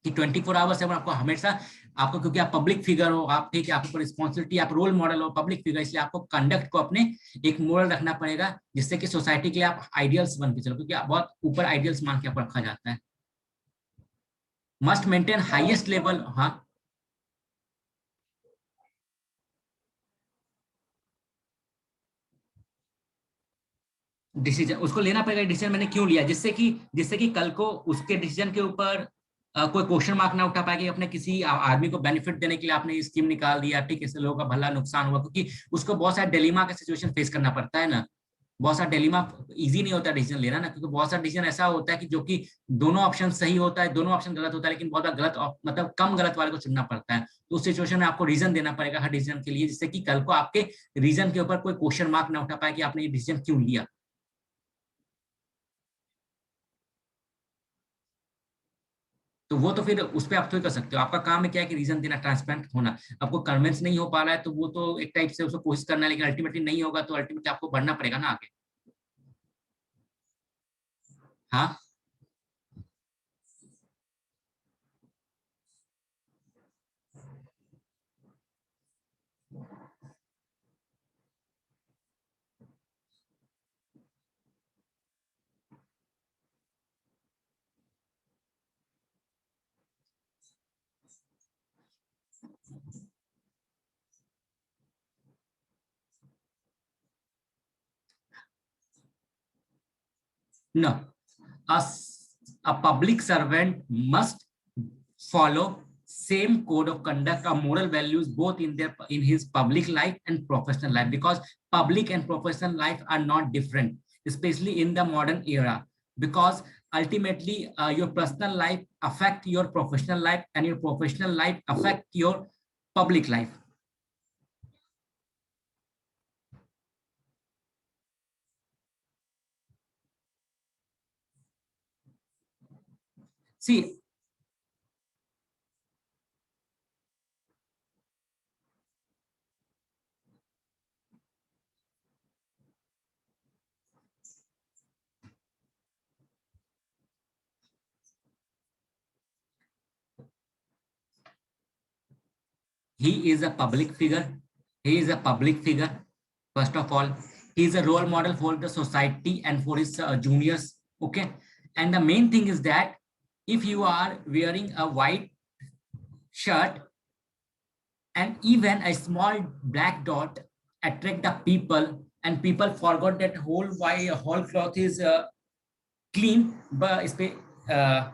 कि 24/7 आपको हमेशा, आपको क्योंकि आप पब्लिक फिगर हो, आप ठीक है, आपको रिस्पॉन्सिबिलिटी, आप रोल मॉडल हो, पब्लिक फिगर, इसलिए आपको कंडक्ट को अपने एक मोरल रखना पड़ेगा, जिससे कि सोसाइटी के लिए आप आइडियल्स बन के चलो, क्योंकि आप बहुत ऊपर आइडियल्स मान के आपको रखा जाता है। मस्ट मेंटेन हाईएस्ट लेवल, हाँ। डिसीजन उसको लेना पड़ेगा, डिसीजन मैंने क्यों लिया, जिससे कि कल को उसके डिसीजन के ऊपर कोई क्वेश्चन मार्क ना उठा पाए कि अपने किसी आदमी को बेनिफिट देने के लिए आपने स्कीम निकाल दिया, ठीक है, इससे लोगों का भला नुकसान हुआ, क्योंकि उसको बहुत सारा डिलीमा का सिचुएशन फेस करना पड़ता है ना। बहुत सारा डिलीमा, इजी नहीं होता डिसीजन लेना ना, क्योंकि बहुत सारा डिसीजन ऐसा होता है कि जो कि दोनों ऑप्शन सही होता है, दोनों ऑप्शन गलत होता है, लेकिन बहुत बार गलत मतलब कम गलत वाले को चुनना पड़ता है। तो उस सिचुएशन में आपको रीजन देना पड़ेगा हर डिसीजन के लिए, जिससे कि कल को आपके रीजन के ऊपर कोई क्वेश्चन मार्क ना उठा पाए कि आपने ये डिसीजन क्यों लिया। तो वो तो फिर उस पर आप तो कर सकते हो, आपका काम है क्या है कि रीजन देना, ट्रांसपेरेंट होना। आपको कन्विंस नहीं हो पा रहा है तो वो तो एक टाइप से उसको कोशिश करना है, लेकिन अल्टीमेटली नहीं होगा तो अल्टीमेटली आपको बढ़ना पड़ेगा ना आगे। हाँ। No, a, a public servant must follow same code of conduct or moral values both in his public life and professional life, because public and professional life are not different, especially in the modern era, because ultimately your personal life affect your professional life and your professional life affect your public life. See, he is a public figure. He is a public figure. First of all, he is a role model for the society and for his juniors. Okay. And the main thing is that if you are wearing a white shirt and even a small black dot attract the people, and people forgot that whole cloth is clean, but uh,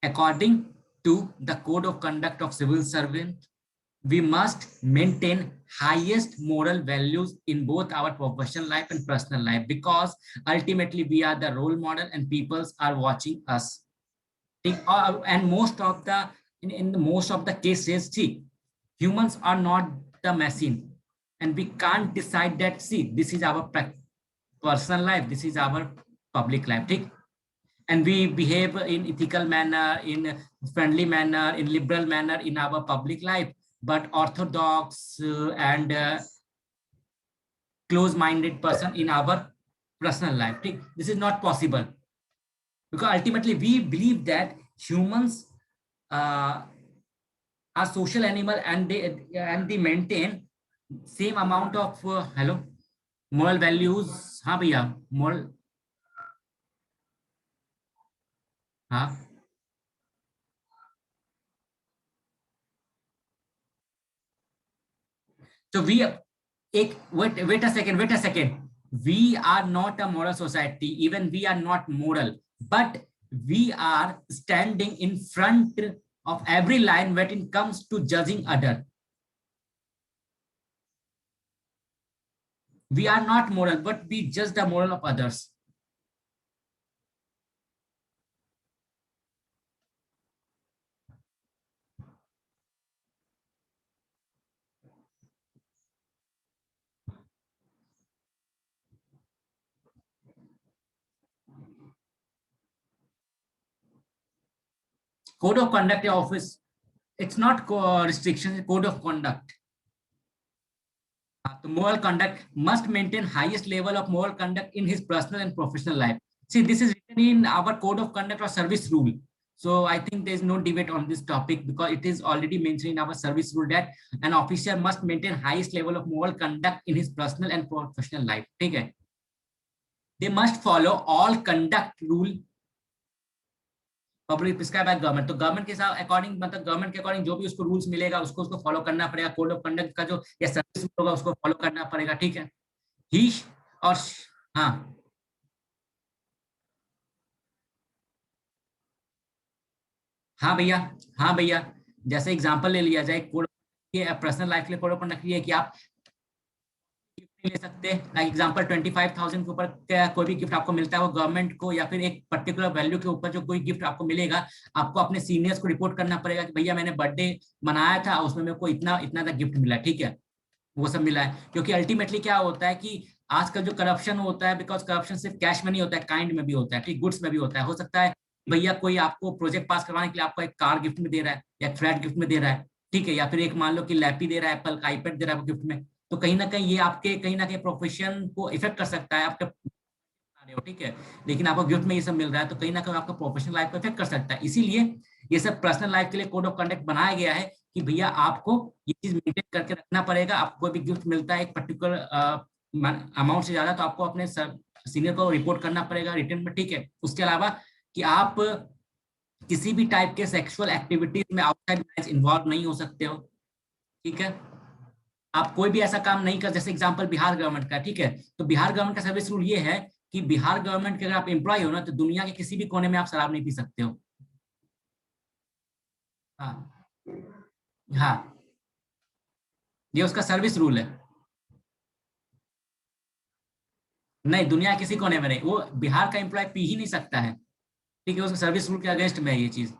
according to the code of conduct of civil servant, we must maintain highest moral values in both our professional life and personal life, because ultimately we are the role model and people are watching us. And most of the in the most of the cases, see, humans are not the machine, and we can't decide that, see, this is our personal life, this is our public life, ठीक? And we behave in ethical manner, in friendly manner, in liberal manner in our public life, but orthodox and close-minded person in our personal life. This is not possible, because ultimately we believe that humans are social animal, and they maintain same amount of hello moral values. हाँ भैया, moral, हाँ, so we wait a second. We are not a moral society, even we are not moral, but we are standing in front of every line when it comes to judging other. We are not moral, but we judge the moral of others. Code of conduct office, it's not restrictions, code of conduct. The moral conduct must maintain highest level of moral conduct in his personal and professional life. See, this is written in our code of conduct or service rule. So I think there's no debate on this topic, because it is already mentioned in our service rule that an officer must maintain highest level of moral conduct in his personal and professional life. Okay? They must follow all conduct rule public prescribe by government. तो government के साथ according, मतलब government के according जो भी उसको rules मिलेगा उसको फॉलो करना पड़ेगा। कोड ऑफ कंडक्ट का जो या सर्विस होगा उसको फॉलो करना पड़ेगा, ठीक है। ही और हाँ हाँ भैया, हाँ भैया, जैसे एग्जांपल ले लिया जाए कोड के पर्सनल लाइफ के लिए कोड ऑफ कंडक्ट ये है कि आप गिफ्ट ले सकते हैं। लाइक एग्जांपल 25,000 के ऊपर कोई भी गिफ्ट आपको मिलता है वो गवर्नमेंट को, या फिर एक पर्टिकुलर वैल्यू के ऊपर जो कोई गिफ्ट आपको मिलेगा, आपको अपने सीनियर्स को रिपोर्ट करना पड़ेगा कि भैया मैंने बर्थडे मनाया था, उसमें मेरे को इतना इतना तक गिफ्ट मिला, ठीक है, वो सब मिला है। क्योंकि अल्टीमेटली क्या होता है कि आजकल जो करप्शन होता है, बिकॉज करप्शन सिर्फ कैश में नहीं होता है, काइंड में भी होता है, ठीक, गुड्स में भी होता है। हो सकता है भैया कोई आपको प्रोजेक्ट पास करवाने के लिए आपको एक कार गिफ्ट में दे रहा है या फ्लैट गिफ्ट में दे रहा है, ठीक है, या फिर एक मान लो कि लैपी दे रहा है, एप्पल का आईपैड दे रहा है गिफ्ट में। तो कहीं ना कहीं ये आपके कहीं ना कहीं प्रोफेशन को इफेक्ट कर सकता है, आपके रहे हो, ठीक है, लेकिन आपको गिफ्ट में ये सब मिल रहा है, तो कहीं ना कहीं आपका प्रोफेशनल लाइफ को इफेक्ट कर सकता है। इसीलिए ये सब पर्सनल लाइफ के लिए कोड ऑफ कंडक्ट बनाया गया है कि भैया आपको ये चीज मेंटेन करके रखना पड़ेगा। आपको कोई भी गिफ्ट मिलता है एक पर्टिकुलर अमाउंट से ज्यादा, तो आपको अपने सीनियर को रिपोर्ट करना पड़ेगा रिटर्न में, ठीक है। उसके अलावा कि आप किसी भी टाइप के सेक्सुअल एक्टिविटीज में आउटसाइड मैरिज इन्वॉल्व नहीं हो सकते हो, ठीक है। आप कोई भी ऐसा काम नहीं कर, जैसे एग्जांपल बिहार गवर्नमेंट का, ठीक है, तो बिहार गवर्नमेंट का सर्विस रूल ये है कि बिहार गवर्नमेंट के अगर आप एम्प्लॉय हो ना, तो दुनिया के किसी भी कोने में आप शराब नहीं पी सकते हो। हाँ हाँ, ये उसका सर्विस रूल है। नहीं, दुनिया के किसी कोने में नहीं, वो बिहार का एम्प्लॉय पी ही नहीं सकता है, ठीक है, उसका सर्विस रूल के अगेंस्ट में है ये चीज।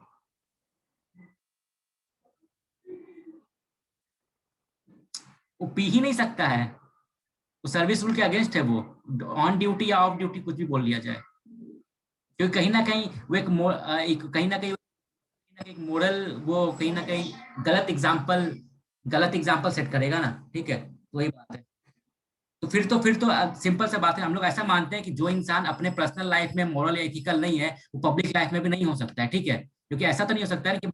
वो पी ही नहीं सकता है, वो सर्विस रूल के अगेंस्ट है, वो ऑन ड्यूटी या ऑफ ड्यूटी कुछ भी बोल लिया जाए, क्योंकि कहीं ना कहीं वो कहीं ना कहीं एक मोरल, वो कहीं ना कहीं गलत एग्जाम्पल सेट करेगा ना, ठीक है, वही बात है। तो फिर तो सिंपल सा बात है, हम लोग ऐसा मानते हैं कि जो इंसान अपने पर्सनल लाइफ में मोरल या एथिकल नहीं है, वो पब्लिक लाइफ में भी नहीं हो सकता है, ठीक है। क्योंकि ऐसा तो नहीं हो सकता है कि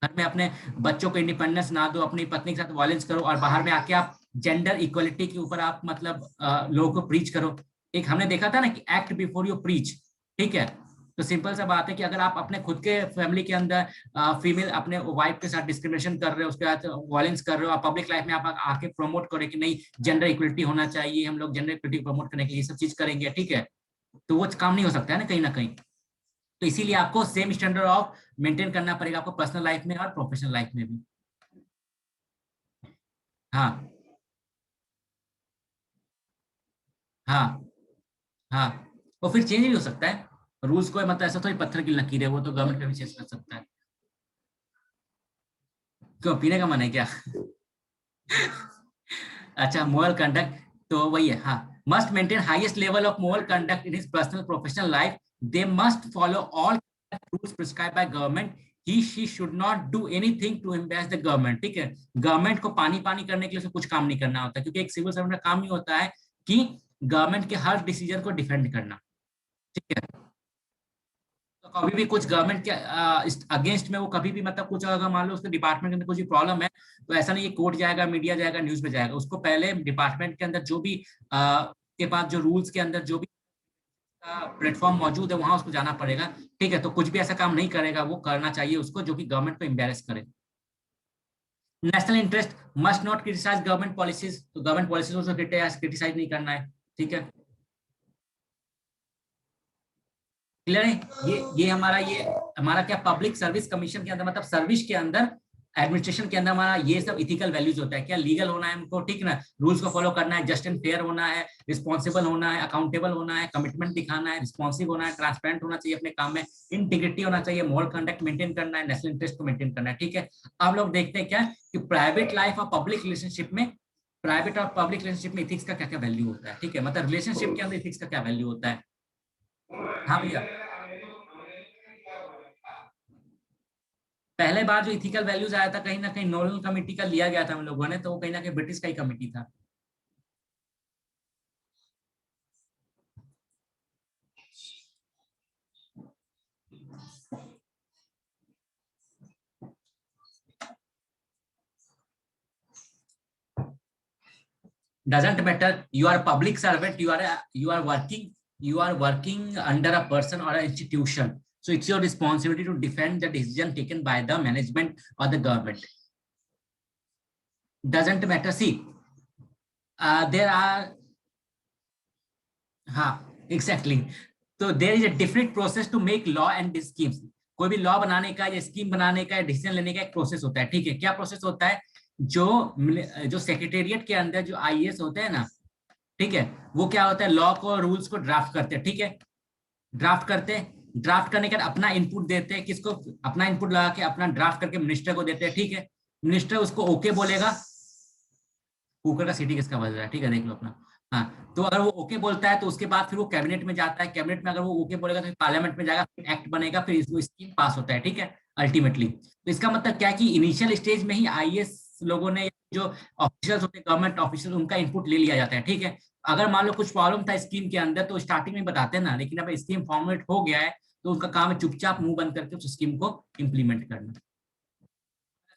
घर में अपने बच्चों को इंडिपेंडेंस ना दो, अपनी पत्नी के साथ वायलेंस करो, और बाहर में आके आप जेंडर इक्वलिटी के ऊपर आप मतलब लोगों को प्रीच करो। एक हमने देखा था ना कि एक्ट बिफोर यू प्रीच, ठीक है। तो सिंपल सा बात है कि अगर आप अपने खुद के फैमिली के अंदर फीमेल अपने वाइफ के साथ डिस्क्रिमिनेशन कर रहे हो, उसके बाद वायलेंस कर रहे हो, आप पब्लिक लाइफ में आप आके प्रमोट करें कि नहीं जेंडर इक्वलिटी होना चाहिए, हम लोग जेंडर इक्वलिटी प्रमोट करने के लिए सब चीज करेंगे, ठीक है, तो वो काम नहीं हो सकता है ना कहीं ना कहीं। तो इसीलिए आपको सेम स्टैंडर्ड ऑफ मेंटेन करना पड़ेगा आपको पर्सनल लाइफ में और प्रोफेशनल लाइफ में भी। हाँ हाँ हाँ, वो फिर चेंज भी हो सकता है रूल्स को, मतलब ऐसा थोड़ी पत्थर की लकीर है, वो तो गवर्नमेंट का भी चेंज कर सकता है। क्यों, पीने का मन है क्या? अच्छा, मोरल कंडक्ट, तो वही है, हाँ, must maintain highest level of moral conduct in his personal professional life, they must follow all rules prescribe by government, he she should not do anything to embarrass the government. ठीक है, government को पानी पानी करने के लिए उसे कुछ काम नहीं करना होता, क्योंकि एक सिविल सर्वेंट का काम ही होता है कि गवर्नमेंट के हर डिसीजन को डिफेंड करना। ठीक है, तो कभी भी कुछ गवर्नमेंट के अगेंस्ट में वो कभी भी, मतलब कुछ अगर मान लो उसके डिपार्टमेंट के अंदर कुछ भी प्रॉब्लम है, तो ऐसा नहीं है कोर्ट जाएगा, मीडिया जाएगा, न्यूज में जाएगा, उसको पहले डिपार्टमेंट के अंदर जो भी के पास जो रूल्स के अंदर जो भी प्लेटफॉर्म मौजूद है वहां उसको जाना पड़ेगा। ठीक है, तो कुछ भी ऐसा काम नहीं करेगा, वो करना चाहिए उसको जो कि गवर्नमेंट को एम्बेरस करे। National interest must not criticise government policies, तो गवर्नमेंट पॉलिसीज को क्रिटिसाइज नहीं करना है। ठीक है, क्लियर है? ये हमारा क्या पब्लिक सर्विस कमीशन के अंदर, मतलब सर्विस के अंदर, एडमिनिस्ट्रेशन के अंदर हमारा ये सब इथिकल वैल्यूज होता है, क्या लीगल होना है हमको, ठीक ना, रूल्स को फॉलो करना है, जस्ट एंड फेयर होना है, रिस्पॉन्सिबल होना है, अकाउंटेबल होना है, कमिटमेंट दिखाना है, रिस्पॉन्सिव होना है, ट्रांसपेरेंट होना चाहिए अपने काम में, इंटीग्रिटी होना चाहिए, मॉरल कंडक्ट मेंटेन करना है, नेशनल इंटरेस्ट को मेंटेन करना है। ठीक है, अब लोग देखते हैं क्या कि प्राइवेट लाइफ और पब्लिक रिलेशनशिप में, प्राइवेट और पब्लिक रिलेशनशिप में इथिक्स का क्या क्या वैल्यू होता है। ठीक है, मतलब रिलेशनशिप के अंदर इथिक्स का क्या वैल्यू होता है। हाँ भैया, पहले बार जो इथिकल वैल्यूज आया था कहीं ना कहीं नोबल कमिटी का लिया गया था हम लोगों ने, तो वो कहीं ना कहीं ब्रिटिश का ही कमिटी था। Doesn't matter, you are a public servant, you are working under a person or an institution, so it's your responsibility to defend the decision taken by the management or the government. Doesn't matter, see, there are, हाँ exactly, तो there is a different process to make law and schemes, कोई भी law बनाने का या scheme बनाने का या डिसीजन लेने का एक प्रोसेस होता है। ठीक है, क्या प्रोसेस होता है, जो जो सेक्रेटेरिएट के अंदर जो आईएएस होते हैं ना, ठीक है, वो क्या होता है, लॉ को रूल्स को ड्राफ्ट करते हैं। ठीक है, ड्राफ्ट करते हैं, ड्राफ्ट करने के बाद अपना इनपुट देते हैं, किसको, अपना इनपुट लगा के अपना ड्राफ्ट करके मिनिस्टर को देते हैं। ठीक है, मिनिस्टर उसको ओके बोलेगा, कुकर का सीटी किसका बज रहा है, ठीक है, देख लो अपना। हाँ, तो अगर वो ओके बोलता है तो उसके बाद फिर वो कैबिनेट में जाता है, कैबिनेट में अगर वो ओके बोलेगा तो पार्लियामेंट में जाएगा, फिर एक्ट बनेगा, फिर इसको स्कीम पास होता है। ठीक है, अल्टीमेटली तो इसका मतलब क्या है कि इनिशियल स्टेज में ही आईएएस लोगों ने, जो ऑफिशियल्स होते हैं गवर्नमेंट ऑफिशियल, उनका इनपुट ले लिया जाता है। ठीक है, अगर मान लो कुछ प्रॉब्लम था स्कीम के अंदर तो स्टार्टिंग में बताते हैं ना, लेकिन अब स्कीम फॉर्मुलेट हो गया है तो उनका काम है चुपचाप मुंह बंद करके उस स्कीम को इम्प्लीमेंट करना।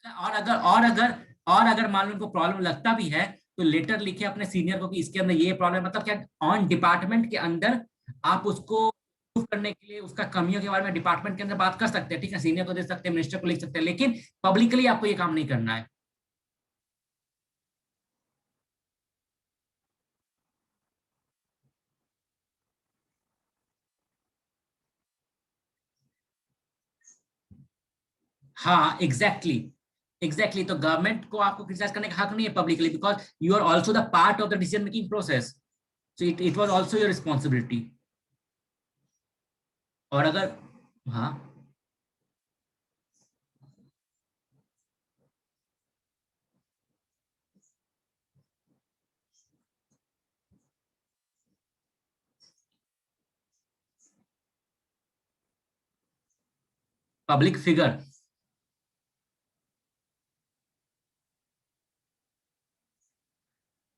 और अगर मान लो उनको प्रॉब्लम लगता भी है तो लेटर लिखे अपने सीनियर को कि इसके अंदर ये प्रॉब्लम, मतलब क्या, ऑन डिपार्टमेंट के अंदर आप उसको प्रूव करने के लिए उसका कमियों के बारे में डिपार्टमेंट के अंदर बात कर सकते हैं। ठीक है, सीनियर को दे सकते हैं, मिनिस्टर को लिख सकते हैं, लेकिन पब्लिकली आपको ये काम नहीं करना है। हाँ एग्जैक्टली, एग्जैक्टली, तो गवर्नमेंट को आपको क्रिटिसाइज करने का हक नहीं है publicly, because you are also the part of the decision making process, so it was also your responsibility. और अगर, हाँ, public figure,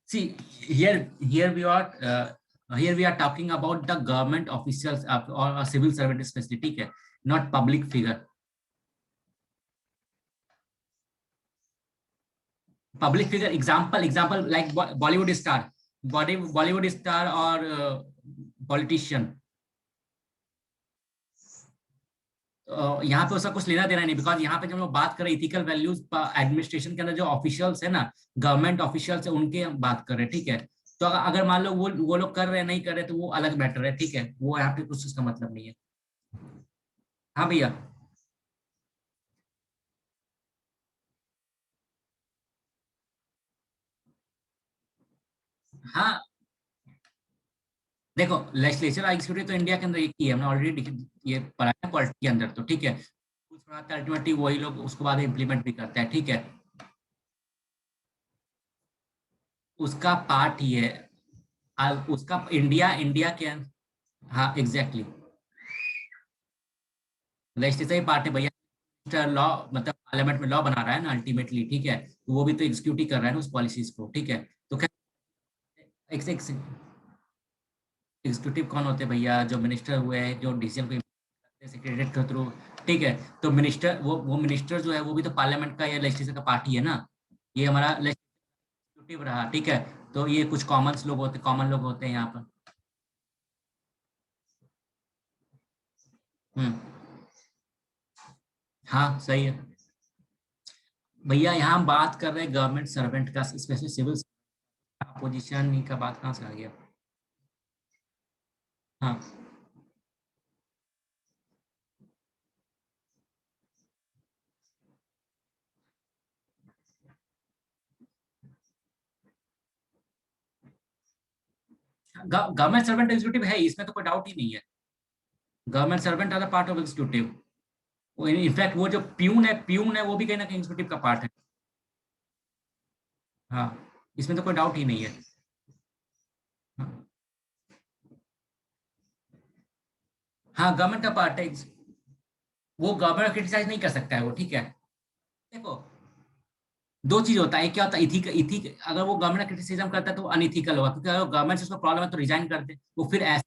see, here we are talking about the government officials or a civil servant especially, ठीक है, not public figure। public figure, example like Bollywood star, Bollywood star or politician, यहाँ पे उसका कुछ लेना देना नहीं, बिकॉज यहाँ पे जब हम लोग बात करें इथिकल वैल्यूज एडमिनिस्ट्रेशन के अंदर जो ऑफिशियल्स है ना, गवर्नमेंट ऑफिशियल्स है, उनके हम बात कर रहे हैं। ठीक है, तो अगर मान लो वो लोग कर रहे हैं नहीं कर रहे तो वो अलग मैटर है। ठीक है, वो यहाँ पे कुछ उसका मतलब नहीं है। हाँ भैया। हाँ देखो, लेजिस्लेचर एग्जीक्यूटिव तो इंडिया के अंदर एक ही है, हमने ऑलरेडी ये पढ़ा है पॉलिटी के अंदर, तो ठीक है, कुछ पढ़ाते हैं अल्टीमेटली वही लोग उसको बाद इम्प्लीमेंट भी करते हैं, ठीक है। उसका पार्ट ही है। उसका इंडिया इंडिया के हाँ एग्जैक्टली, लेजिस्लेचर ही पार्ट है भैया। लॉ मतलब पार्लियामेंट में लॉ बना रहा है ना अल्टीमेटली, ठीक है, तो वो भी तो एग्जीक्यूट ही कर रहा है ना उस पॉलिसीज को, ठीक है। तो क्या एक एग्जीक्यूटिव कौन होते हैं भैया? जो मिनिस्टर हुए हैं, जो डिसीजन को सेक्रेटरी के थ्रू, ठीक है। तो मिनिस्टर, वो मिनिस्टर जो है वो भी तो पार्लियामेंट का या लेजिस्लेचर का पार्टी है ना। ये हमारा लेजिस्लेटिव रहा, ठीक है। तो ये कुछ कॉमन लोग होते हैं यहाँ पर। हम्म। हाँ सही है भैया, यहाँ हम बात कर रहे हैं गवर्नमेंट सर्वेंट का, स्पेशली सिविल पोजीशन का बात कहाँ से आ गया? हाँ, गवर्नमेंट सर्वेंट एग्जीक्यूटिव है, इसमें तो कोई डाउट ही नहीं है। Government servant are the part of executive. In fact वो जो प्यून है वो भी कहीं ना कहीं एग्जीक्यूटिव का पार्ट है। हाँ, इसमें तो कोई डाउट ही नहीं है। हाँ, हाँ गवर्नमेंट का पार्ट है। वो गवर्नमेंट क्रिटिसाइज नहीं कर सकता है वो, ठीक है। देखो, दो चीज होता है, एक क्या होता है इथिक इथिक, अगर वो गवर्नमेंट क्रिटिसिज्म करता है तो वो अनइथिकल होगा, क्योंकि अगर गवर्नमेंट से उसको प्रॉब्लम है तो रिजाइन कर दे। वो फिर ऐसा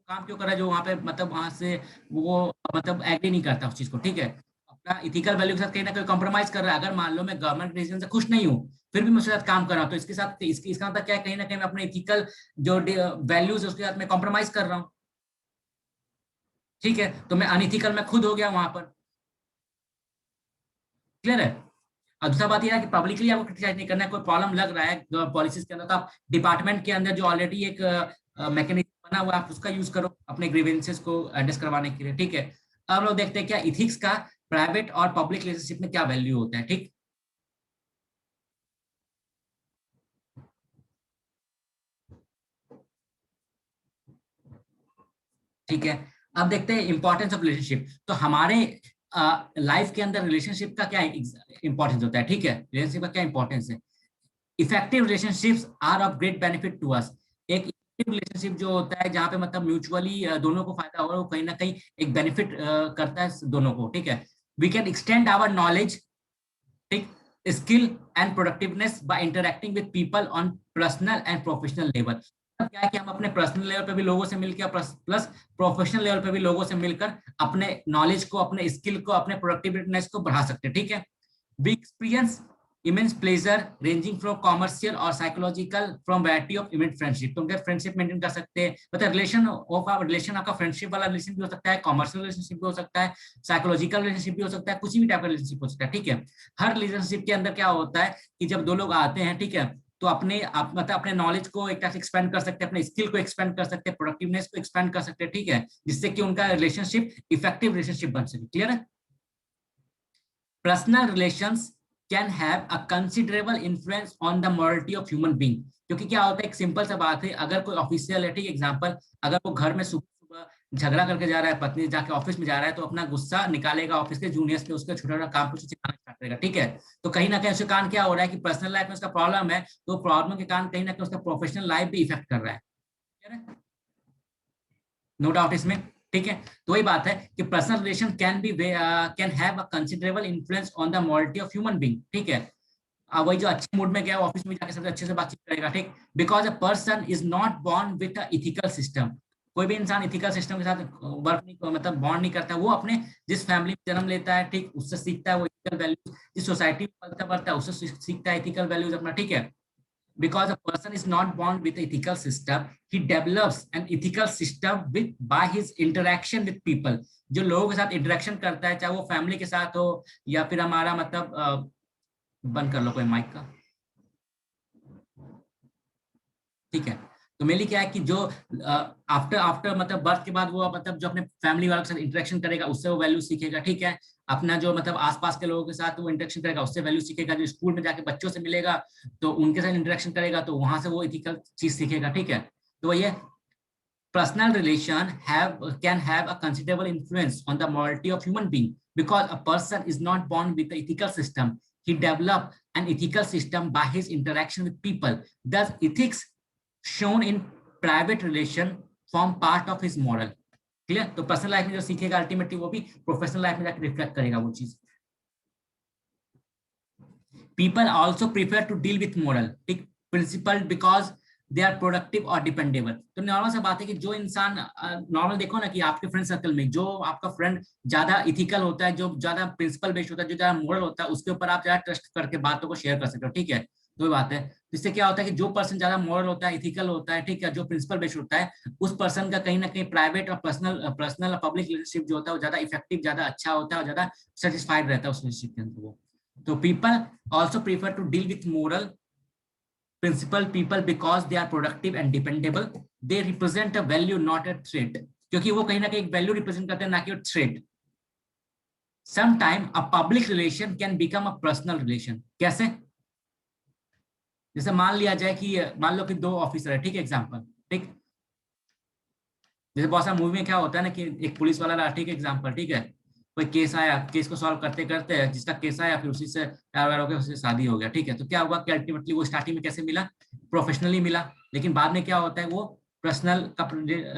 काम क्यों कर रहा है जो वहां पे मतलब वहां से वो मतलब एग्री नहीं करता उस चीज को, ठीक है। अपना इथिकल वैल्यू के साथ कहीं ना कहीं कॉम्प्रोमाइज कर रहा है। अगर मान लो मैं गवर्नमेंट डिसीजन से खुश नहीं हूँ, फिर भी मैं उसके साथ काम कर रहा हूँ, तो इसके साथ इसका मतलब क्या है, कहीं ना कहीं मैं अपने इथिकल जो वैल्यूज है उसके साथ मैं कॉम्प्रोमाइज कर रहा हूँ, ठीक है। तो मैं अनइथिकल मैं खुद हो गया वहां पर। क्लियर है। और दूसरा बात यह है कि पब्लिकली आपको क्रिटिसाइज नहीं करना है। कोई प्रॉब्लम लग रहा है पॉलिसीज के अंदर, तो आप डिपार्टमेंट के अंदर जो ऑलरेडी एक मैकेनिज्म बना हुआ है आप उसका यूज करो अपने ग्रीवेंसेस को एड्रेस करवाने के लिए, ठीक है। अब हम लोग देखते हैं क्या इथिक्स का प्राइवेट और पब्लिक रिलेशनशिप में क्या वैल्यू होता है, ठीक। ठीक है। अब देखते हैं इंपॉर्टेंस ऑफ रिलेशनशिप। तो हमारे लाइफ के अंदर रिलेशनशिप का क्या इंपॉर्टेंस होता है, ठीक है, रिलेशनशिप का क्या इंपॉर्टेंस है। Effective relationships are of great benefit to us. एक इफेक्टिव रिलेशनशिप जो होता है जहां पे मतलब म्यूचुअली दोनों को फायदा हो रहा है, वो कहीं ना कहीं एक बेनिफिट करता है दोनों को, ठीक है। We can extend our knowledge, ठीक, skill and productiveness by interacting with people on personal and professional level. क्या है कि हम अपने पर्सनल लेवल पे भी लोगों से मिलकर प्लस प्लस प्रोफेशनल लेवल पे भी लोगों से मिलकर अपने नॉलेज को, अपने स्किल को, अपने प्रोडक्टिवनेस को बढ़ा सकते हैं, ठीक है। We experience immense pleasure ranging from commercial और psychological from variety of immense friendship। तुम क्या फ्रेंडशिप मेंटेन कर सकते हैं, मतलब रिलेशन आपका फ्रेंडशिप वाला रिलेशन भी हो सकता है, कॉमर्शियल रिलेशनशिप भी हो सकता है, साइकोलॉजिकल रिलेशनशिप भी हो सकता है, कुछ भी टाइप का रिलेशनशिप हो सकता है, ठीक है। हर रिलेशनशिप के अंदर क्या होता है कि जब दो लोग आते हैं, ठीक है, तो अपने आप मतलब अपने नॉलेज को एक तरह से एक्सपेंड कर सकते हैं, अपने स्किल को एक्सपेंड कर सकते हैं, प्रोडक्टिवनेस को एक्सपेंड कर सकते हैं, ठीक है, जिससे कि उनका रिलेशनशिप इफेक्टिव रिलेशनशिप बन सके। क्लियर है। Personal relations can have a considerable influence on the morality of human being. क्योंकि क्या होता है, एक सिंपल सा बात है, अगर कोई ऑफिशियल है, ठीक एग्जांपल, अगर वो घर में सुबह सुबह झगड़ा करके जा रहा है, पत्नी जाके ऑफिस में जा रहा है, तो अपना गुस्सा निकालेगा ऑफिस के जूनियर्स पे, उसका छोटा छोटा काम कुछ चिल्लाना स्टार्ट करेगा, ठीक है। तो कहीं ना कहीं उसके कारण क्या हो रहा है कि पर्सनल लाइफ में उसका प्रॉब्लम है, तो प्रॉब्लम के कारण कहीं ना कहीं उसका प्रोफेशनल लाइफ भी इफेक्ट कर रहा है। नो डाउट इसमें, ठीक है। तो वही बात है कि personal relation can have a considerable influence on the morality of human being, ठीक है। वही जो अच्छे मूड में गया ऑफिस में जाके सबसे अच्छे से बातचीत करेगा, ठीक। Because a person is not born with a ethical system. कोई भी इंसान इथिकल सिस्टम के साथ वर्क नहीं मतलब बॉन्ड नहीं करता, वो अपने जिस फैमिली में जन्म लेता है, ठीक, उससे सीखता है वो इथिकल वैल्यूज, जिस सोसाइटी में पलता बढ़ता है उससे सीखता है इथिकल वैल्यूज अपना, ठीक है। Because a person is not born with an ethical system, he develops an ethical system with by his interaction with people। जो लोगों के साथ इंटरेक्शन करता है, चाहे वो फैमिली के साथ हो या फिर हमारा मतलब बंद कर लो कोई माइक का, ठीक है। तो मेनली क्या है कि जो आफ्टर आफ्टर मतलब बर्थ के बाद वो मतलब जो अपने फैमिली वालों के साथ इंटरेक्शन करेगा उससे वो वैल्यू सीखेगा, ठीक है। अपना जो मतलब आसपास के लोगों के साथ वो इंटरेक्शन करेगा उससे वैल्यू सीखेगा। जो स्कूल में जाके बच्चों से मिलेगा तो उनके साथ इंटरेक्शन करेगा तो वहां से वो इथिकल चीज सीखेगा, ठीक है। तो ये personal relation can have a considerable influence on the morality of human being, because a person is not born with the ethical system. He developed an ethical system by his interaction with people. Thus ethics shown in private relation form part of his moral. Clear? तो personal life में जो सीखेगा ultimately वो भी professional life में जाकर reflect करेगा वो चीज। People also prefer to deal with moral principle because they are productive और डिपेंडेबल। तो नॉर्मल सा बात है कि जो इंसान नॉर्मल देखो ना कि आपके फ्रेंड सर्कल में जो आपका फ्रेंड ज्यादा इथिकल होता है, जो ज्यादा प्रिंसिपल बेस्ड होता है, जो ज्यादा मोरल होता है, उसके ऊपर आप ज्यादा ट्रस्ट करके बातों को शेयर कर सकते हो, ठीक है। तो बात है इससे क्या होता है कि जो पर्सन ज्यादा मोरल होता है, इथिकल होता है, ठीक है, जो प्रिंसिपल बेस्ड होता है, उस पर्सन का कहीं ना कहीं प्राइवेट और पर्सनल पब्लिक रिलेशनशिप जो होता है वो ज्यादा इफेक्टिव, ज्यादा अच्छा होता है और ज्यादा सेटिस्फाइड रहता है उस रिलेशनशिप के अंदर वो। तो people also prefer to deal with moral principal people because they are productive and dependable. They represent a value, not a threat, क्योंकि वो कहीं ना कहीं एक वैल्यू रिप्रेजेंट करते हैं ना कि threat. Sometime a public relation can become a personal relation। कैसे? जैसे मान लिया जाए कि मान लो कि दो ऑफिसर है, ठीक है, एग्जांपल, ठीक। जैसे बहुत सारा मूवी में क्या होता है ना कि एक पुलिस वाला रहा, ठीक है, एग्जांपल, ठीक है, कोई केस आया, केस को सॉल्व करते करते जिसका केस आया फिर उसी से प्यार व्यार हो गया, उससे शादी हो गया, ठीक है। तो क्या हुआ कि अल्टीमेटली वो स्टार्टिंग में कैसे मिला? प्रोफेशनली मिला, लेकिन बाद में क्या होता है वो पर्सनल का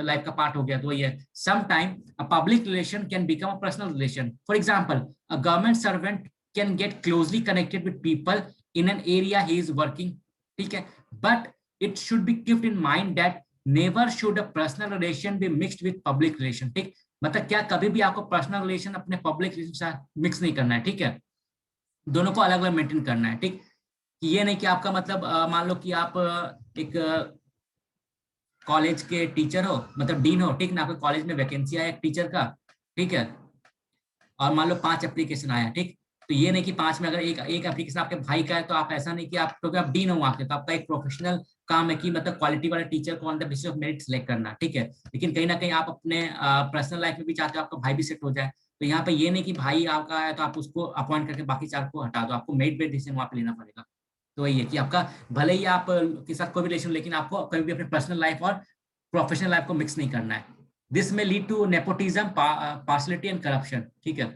लाइफ का पार्ट हो गया। तो ये some time a public relation can become a personal relation. For example a government servant can get closely connected with people in an area he is working, ठीक है, but it should be kept in mind that never should a personal relation be mixed with public relation, ठीक। मतलब क्या कभी भी आपको personal relation अपने public relation के साथ मिक्स नहीं करना है, ठीक है, दोनों को अलग अलग मेंटेन करना है, ठीक। ये नहीं कि आपका मतलब मान लो कि आप एक कॉलेज के टीचर हो, मतलब डीन हो, ठीक ना, आपके कॉलेज में वैकेंसी आया एक टीचर का, ठीक है, और मान लो 5 एप्लीकेशन आया, ठीक। तो ये नहीं कि 5 में अगर एक एप्लीकेशन आपके भाई का है तो आप ऐसा नहीं कि आप, क्योंकि आप डीन हो वहां के, तो आपका एक प्रोफेशनल काम है कि मतलब क्वालिटी वाले टीचर को on the basis of merit select करना, ठीक है। लेकिन कहीं ना कहीं आप अपने पर्सनल लाइफ में भी चाहते हो आपका भाई भी सेट हो जाए, तो यहाँ पे ये नहीं कि भाई आपका है तो आप उसको अपॉइंट करके बाकी 4 को हटा दो, आपको मेरिट बेस्ड डिसीजन वहां पे लेना पड़ेगा। तो वही है कि आपका भले ही आप के साथ कोई भी रिलेशन, लेकिन आपको कभी भी अपने पर्सनल लाइफ और प्रोफेशनल लाइफ को मिक्स नहीं करना है। This may lead to nepotism, partiality and corruption, ठीक है।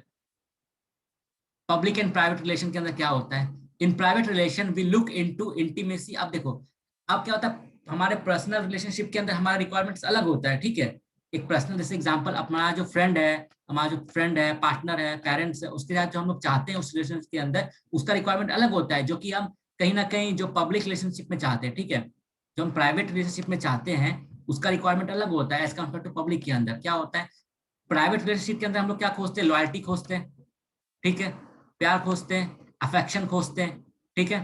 पब्लिक एंड प्राइवेट रिलेशन के अंदर क्या होता है? In private relation we look into intimacy. अब देखो, अब क्या होता है, हमारे पर्सनल रिलेशनशिप के अंदर हमारा रिक्वायरमेंट्स अलग होता है, ठीक है। एक पर्सनल जैसे एग्जांपल, अपना जो फ्रेंड है, हमारा जो फ्रेंड है, पार्टनर है, पेरेंट्स है, उसके साथ जो हम लोग चाहते हैं उस रिलेशनशिप के अंदर, उसका रिक्वायरमेंट अलग होता है, जो कि हम कहीं ना कहीं जो पब्लिक रिलेशनशिप में चाहते हैं, ठीक है। जो हम प्राइवेट रिलेशनशिप में चाहते हैं उसका रिक्वायरमेंट अलग होता है एज कम्पेयर टू पब्लिक के अंदर। क्या होता है, प्राइवेट रिलेशनशिप के अंदर हम लोग क्या खोजते हैं? लॉयल्टी खोजते हैं, ठीक है, प्यार खोजते हैं, अफेक्शन खोजते हैं, ठीक है।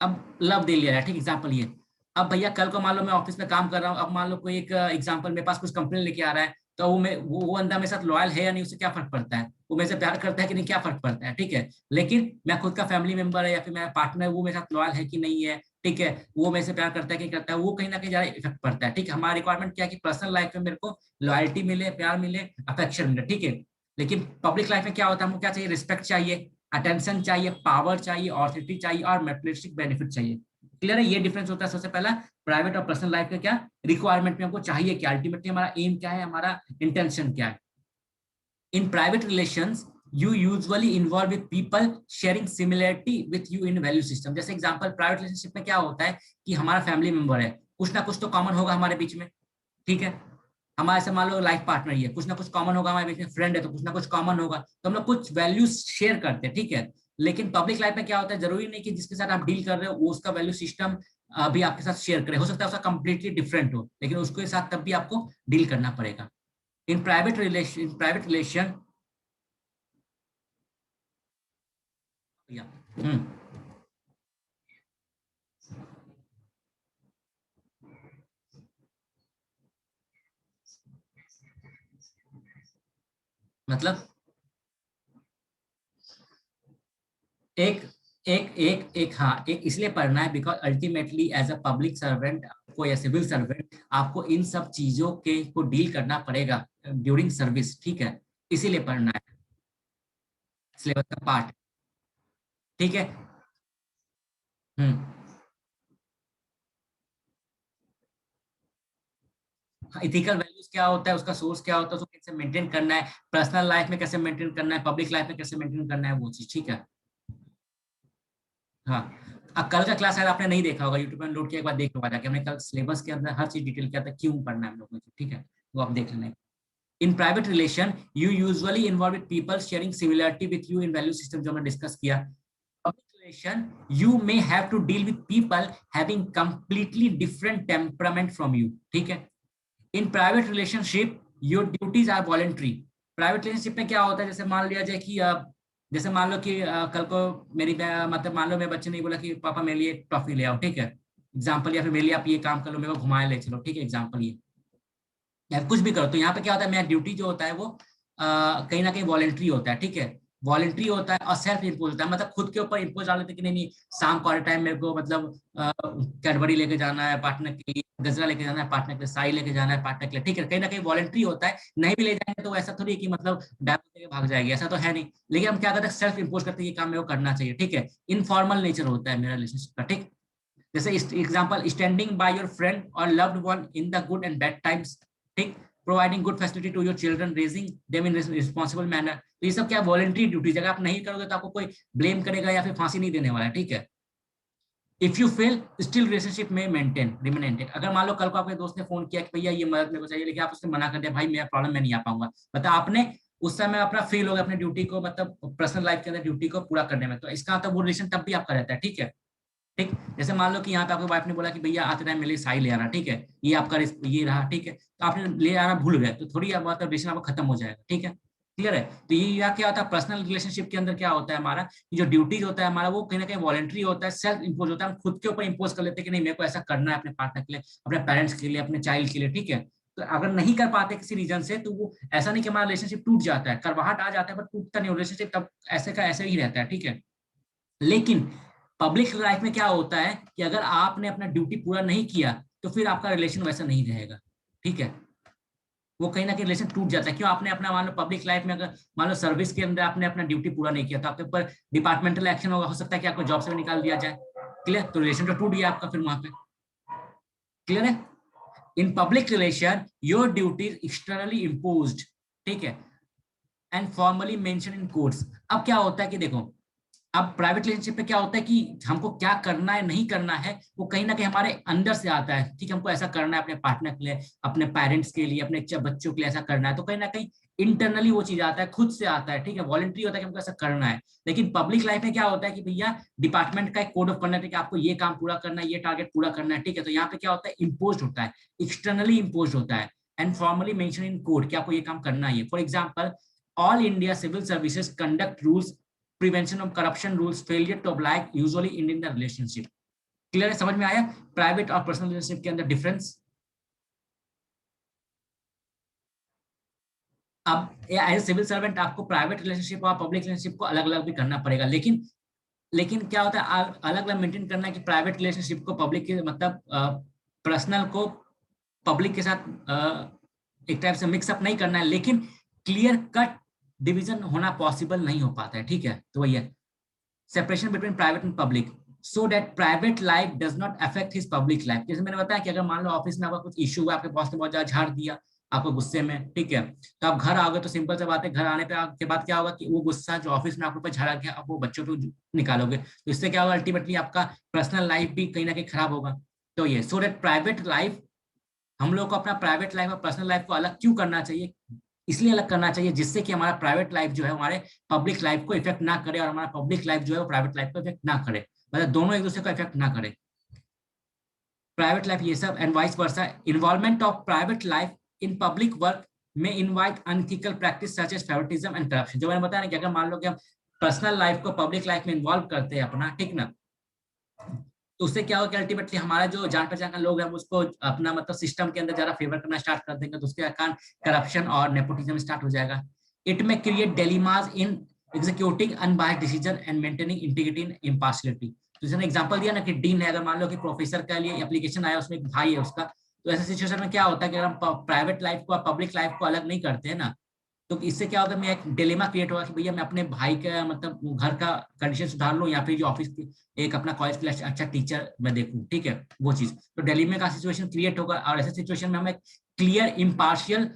अब लव दे लिया है, ठीक, एग्जाम्पल ये। अब भैया कल को मान लो मैं ऑफिस में काम कर रहा हूँ, अब मान लो कोई एक एग्जाम्पल मेरे पास कुछ कंप्लेन लेके आ रहा है, तो वो बंदा मेरे साथ लॉयल है या नहीं, उससे क्या फर्क पड़ता है? वो मेरे से प्यार करता है कि नहीं, क्या फर्क पड़ता है, ठीक है। लेकिन मैं खुद का फैमिली मेंबर है या फिर मेरा पार्टनर है, वो मेरे साथ लॉयल है कि नहीं है, ठीक है, वो मेरे से प्यार करता है कि करता है, वो कहीं ना कहीं ज्यादा इफेक्ट पड़ता है, ठीक है। हमारा रिक्वायरमेंट क्या है कि पर्सनल लाइफ में मेरे को लॉयल्टी मिले, प्यार मिले, अफेक्शन मिले, ठीक है। लेकिन पब्लिक लाइफ में क्या होता है, हमको क्या चाहिए? रिस्पेक्ट चाहिए, अटेंशन चाहिए, पावर चाहिए, ऑथोरिटी चाहिए और मैटेरियलिस्टिक बेनिफिट चाहिए। क्लियर है? ये डिफरेंस होता है सबसे पहला प्राइवेट और पर्सनल लाइफ का। क्या रिक्वायरमेंट में हमको चाहिए, क्या अल्टीमेटली हमारा एम क्या है, हमारा इंटेंशन क्या है। In private relations you usually involve with people sharing similarity with you in value system। जैसे एग्जांपल, प्राइवेट रिलेशनशिप में क्या होता है कि हमारा फैमिली मेंबर है, कुछ ना कुछ तो कॉमन होगा हमारे बीच में, ठीक है। हमारे से मान लो लाइफ पार्टनर ही है, कुछ ना कुछ कॉमन होगा हमारे बीच में, फ्रेंड है तो कुछ ना कुछ कॉमन होगा, तो हम लोग कुछ वैल्यूज शेयर करते हैं, ठीक है। लेकिन पब्लिक लाइफ में क्या होता है, जरूरी नहीं कि जिसके साथ आप डील कर रहे हो वो उसका वैल्यू सिस्टम भी आपके साथ शेयर करे, हो सकता है उसका कंप्लीटली डिफरेंट हो, लेकिन उसके साथ तब भी आपको डील करना पड़ेगा। इन प्राइवेट रिलेशन या मतलब एक एक एक एक हाँ, एक इसलिए पढ़ना है because ultimately as a public servant कोई सिविल सर्वेंट, आपको इन सब चीजों के को डील करना पड़ेगा ड्यूरिंग सर्विस, ठीक है, इसीलिए पढ़ना है, सिलेबस का पार्ट, ठीक है। हम्म। इथिकल वैल्यूज क्या होता है, उसका सोर्स क्या होता है, उसको कैसे मेंटेन करना है, पर्सनल लाइफ में कैसे मेंटेन करना है, पब्लिक लाइफ में कैसे मेंटेन करना है, वो चीज, ठीक है। हाँ, अब कल का क्लास शायद आपने नहीं देखा होगा, यूट्यूब में लोड किया, एक बार देख लो जाके, हमने कल सिलेबस के अंदर हर चीज डिटेल किया था, क्यों पढ़ना है हम लोगों को, ठीक है, वो आप देख लेना। इन private relation you usually involve with people sharing similarity with you in value system, जो हमने डिस्कस किया। Public relation, you may have to deal with people having completely different temperament from you, ठीक है। In private relationship, your duties are voluntary. Private relationship में क्या होता है, जैसे मान लिया जाए कि जैसे मान लो कि कल को मेरी मतलब मान लो मेरे बच्चे ने बोला कि पापा मेरे लिए टॉफी ले आओ, ठीक है, एग्जाम्पल, या फिर मेरे लिए आप ये काम कर लो, मेरे को घुमाए ले चलो, ठीक है, एग्जाम्पल ये, या कुछ भी करो, तो यहाँ पे क्या होता है, मेरा ड्यूटी जो होता है वो कहीं ना कहीं वॉलेंट्री होता है, ठीक है, वॉलेंट्री होता है और सेल्फ इम्पोज होता है, मतलब खुद के ऊपर इम्पोज डाल लेते कि नहीं नहीं, शाम को टाइम मेरे को मतलब कैडबरी लेके जाना है पार्टनर के लिए, गजरा लेके जाना है पार्टनर के लिए, साड़ी लेके जाना है पार्टनर के लिए, ठीक है, कहीं ना कहीं वॉलेंट्री होता है, नहीं भी ले जाएंगे तो ऐसा थोड़ी है कि मतलब डायरेक्ट लेके भाग जाएगी, ऐसा तो है नहीं, लेकिन हम क्या करते हैं, सेल्फ इम्पोज करते हैं ये काम मेरे को करना चाहिए, ठीक है, इनफॉर्मल नेचर होता है मेरा रिलेशनशिप का, ठीक। जैसे example, standing by your friend और loved one in the good and bad times, ठीक, providing good facility to your children, raising them in responsible manner, तो ये सब क्या वॉलंटरी ड्यूटीज, अगर आप नहीं करोगे तो आपको कोई ब्लेम करेगा या फिर फांसी नहीं देने वाला है, ठीक है। If you fail still relationship में मेंटेन रिमेनेंटेड, अगर मान लो कल को आपके दोस्त ने फोन किया कि भैया ये मदद मेरे को चाहिए, लेकिन आप उसने मना कर दिया, भाई मेरा प्रॉब्लम, मैं नहीं आ पाऊंगा, मतलब आपने उस समय अपना फेल हो गया अपनी ड्यूटी को, मतलब पर्सनल लाइफ के अंदर ड्यूटी को पूरा करने में, तो इसका मतलब वो रिलेशन तब भी आपका रहता है, ठीक है, ठीक। जैसे मान लो कि यहाँ पे आपके वाइफ ने बोला कि भैया आते टाइम मेरे लिए साई ले आना, ठीक है, ये आपका ये रहा, ठीक है, तो आपने ले आना भूल गए, तो थोड़ी मतलब रिलेशन आपका खत्म हो जाएगा, ठीक है, क्लियर है। तो ये क्या होता है, पर्सनल रिलेशनशिप के अंदर क्या होता है हमारा, जो ड्यूटीज होता है हमारा, वो कहीं ना कहीं वॉलंटरी होता है, सेल्फ इम्पोज होता है, हम खुद के ऊपर इम्पोज कर लेते हैं कि नहीं मेरे को ऐसा करना है अपने पार्टनर के लिए, अपने पेरेंट्स के लिए, अपने चाइल्ड के लिए, ठीक है। तो अगर नहीं कर पाते किसी रीजन से, तो वो ऐसा नहीं कि हमारा रिलेशनशिप टूट जाता है, करवाहट आ जाता है, बट टूटता नहीं, रिलेशनशिप तब ऐसे का ऐसे ही रहता है, ठीक है। लेकिन पब्लिक लाइफ में क्या होता है कि अगर आपने अपना ड्यूटी पूरा नहीं किया, तो फिर आपका रिलेशन वैसा नहीं रहेगा, ठीक है, वो कहीं ना कहीं रिलेशन टूट जाता है, क्यों, आपने अपना मान लो पब्लिक लाइफ में अगर मान लो सर्विस के अंदर आपने अपना ड्यूटी पूरा नहीं किया, तो आपके ऊपर डिपार्टमेंटल एक्शन होगा, हो सकता है कि आपको जॉब से भी निकाल दिया जाए, क्लियर, तो रिलेशन तो टूट गया आपका फिर वहां पे, क्लियर है। In public relation your duty externally imposed, ठीक है, and formally mention in codes. अब क्या होता है कि देखो, अब प्राइवेट रिलेशनशिप में क्या होता है कि हमको क्या करना है नहीं करना है, वो कहीं ना कहीं हमारे अंदर से आता है, ठीक, हमको ऐसा करना है अपने पार्टनर के लिए, अपने पेरेंट्स के लिए, अपने बच्चों के लिए ऐसा करना है, तो कहीं ना कहीं इंटरनली वो चीज आता है, खुद से आता है, ठीक है, वॉलंटरी होता है कि हमको ऐसा करना है। लेकिन पब्लिक लाइफ में क्या होता है कि भैया डिपार्टमेंट का एक कोड ऑफ कंडक्ट है कि आपको ये काम पूरा करना है, ये टारगेट पूरा करना है, ठीक है, तो यहाँ पे क्या होता है, इम्पोज होता है, एक्सटर्नली इम्पोज होता है, and formally mention in code कि आपको ये काम करना है। For example, all India civil services conduct rules prevention of corruption rules failure to apply usually in the relationship, clear है, समझ में आया प्राइवेट और पर्सनल रिलेशनशिप के अंदर डिफरेंस। अब एज सिविल सर्वेंट आपको प्राइवेट रिलेशनशिप और पब्लिक रिलेशनशिप को अलग अलग भी करना पड़ेगा, लेकिन क्या होता है, अलग अलग मेंटेन करना है कि प्राइवेट रिलेशनशिप को पब्लिक के मतलब पर्सनल को पब्लिक के साथ एक टाइप से मिक्सअप नहीं करना है, लेकिन क्लियर कट डिवीजन होना पॉसिबल नहीं हो पाता है, ठीक है, तो वही है separation between private and public, so that private life does not affect his public life. जैसे मैंने बताया कि अगर मान लो ऑफिस में आपका कुछ इशू हुआ, आपके बॉस ने बहुत ज्यादा झाड़ दिया आपको गुस्से में, ठीक है, तो आप घर आओगे, तो सिंपल सी बात है, घर आने पे के बाद क्या होगा कि वो गुस्सा जो ऑफिस में आपके ऊपर झाड़ा गया, आप वो बच्चों पे निकालोगे, तो इससे क्या होगा, अल्टीमेटली आपका पर्सनल लाइफ भी कहीं ना कहीं खराब होगा। तो ये सो दैट प्राइवेट लाइफ, हम लोग को अपना प्राइवेट लाइफ और पर्सनल लाइफ को अलग क्यों करना चाहिए, इसलिए अलग करना चाहिए जिससे कि हमारा प्राइवेट लाइफ जो है हमारे पब्लिक लाइफ को इफेक्ट ना करे, और हमारा पब्लिक लाइफ जो है वो प्राइवेट लाइफ को इफेक्ट ना करे, मतलब दोनों एक दूसरे को इफेक्ट ना करे, प्राइवेट लाइफ ये सब, and vice versa. Involvement of private life in public work में invite unethical practice such as favouritism and corruption, जो मैंने बताया ना कि अगर मान लो कि हम पर्सनल लाइफ को पब्लिक लाइफ में इन्वॉल्व करते हैं अपना, ठीक ना, तो उससे क्या होगा कि अल्टीमेटली हमारा जो जान पहचान का लोग है उसको अपना मतलब सिस्टम के अंदर ज्यादा फेवर करना स्टार्ट कर देंगे, तो उसके कारण करप्शन और नेपोटिज्म स्टार्ट हो जाएगा। इट में create dilemmas in executing unbiased decision and maintaining integrity and impartiality. तो जैसे एग्जांपल दिया ना कि डीन है, अगर मान लो कि प्रोफेसर का लिए एप्लीकेशन आया, उसमें एक भाई है उसका, तो ऐसे सिचुएशन में क्या होता है कि अगर हम प्राइवेट लाइफ को पब्लिक लाइफ को अलग नहीं करते हैं ना, तो इससे क्या होता है, मैं एक डिलेमा क्रिएट होगा कि भैया मैं अपने भाई का मतलब घर का कंडीशन सुधार लूं या फिर जो ऑफिस की एक अपना कॉलेज के लिए अच्छा टीचर मैं देखूं, ठीक है वो चीज। तो डिलेमा का सिचुएशन क्रिएट होगा, और ऐसे सिचुएशन में हम एक क्लियर इम्पार्शियल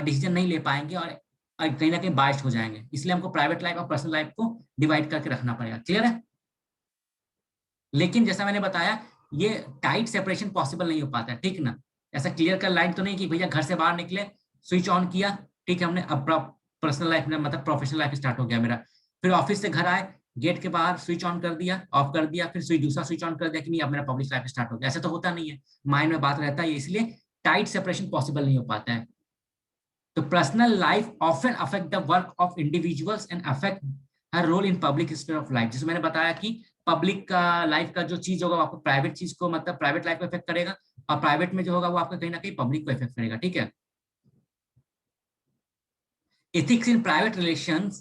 डिसीजन नहीं ले पाएंगे और कहीं ना कहीं बाइस्ड हो जाएंगे। इसलिए हमको प्राइवेट लाइफ और पर्सनल लाइफ को डिवाइड करके रखना पड़ेगा। क्लियर है? लेकिन जैसा मैंने बताया, ये टाइट सेपरेशन पॉसिबल नहीं हो पाता है, ठीक ना। ऐसा क्लियर कर लाइन तो नहीं कि भैया घर से बाहर निकले, स्विच ऑन किया, ठीक है, हमने अब पर्सनल लाइफ में मतलब प्रोफेशनल लाइफ स्टार्ट हो गया मेरा। फिर ऑफिस से घर आए, गेट के बाहर स्विच ऑन कर दिया, ऑफ कर दिया, फिर स्विच दूसरा स्विच ऑन कर दिया कि नहीं अब मेरा पब्लिक लाइफ स्टार्ट हो गया। ऐसा तो होता नहीं है, माइंड में बात रहता है, इसलिए टाइट सेपरेशन पॉसिबल नहीं हो पाता है। तो personal life often affect the work of individuals and affect her role in public sphere of life. जैसे मैंने बताया कि पब्लिक का लाइफ का जो चीज होगा वो आपको प्राइवेट चीज को मतलब प्राइवेट लाइफ को इफेक्ट करेगा, और प्राइवेट में जो होगा वो आपका कहीं ना कहीं पब्लिक को इफेक्ट करेगा, ठीक है। Ethics in private relations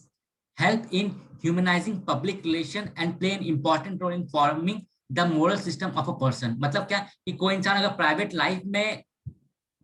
help in humanizing public relation and play an important role in forming the moral system of a person। मतलब क्या कि कोई इंसान अगर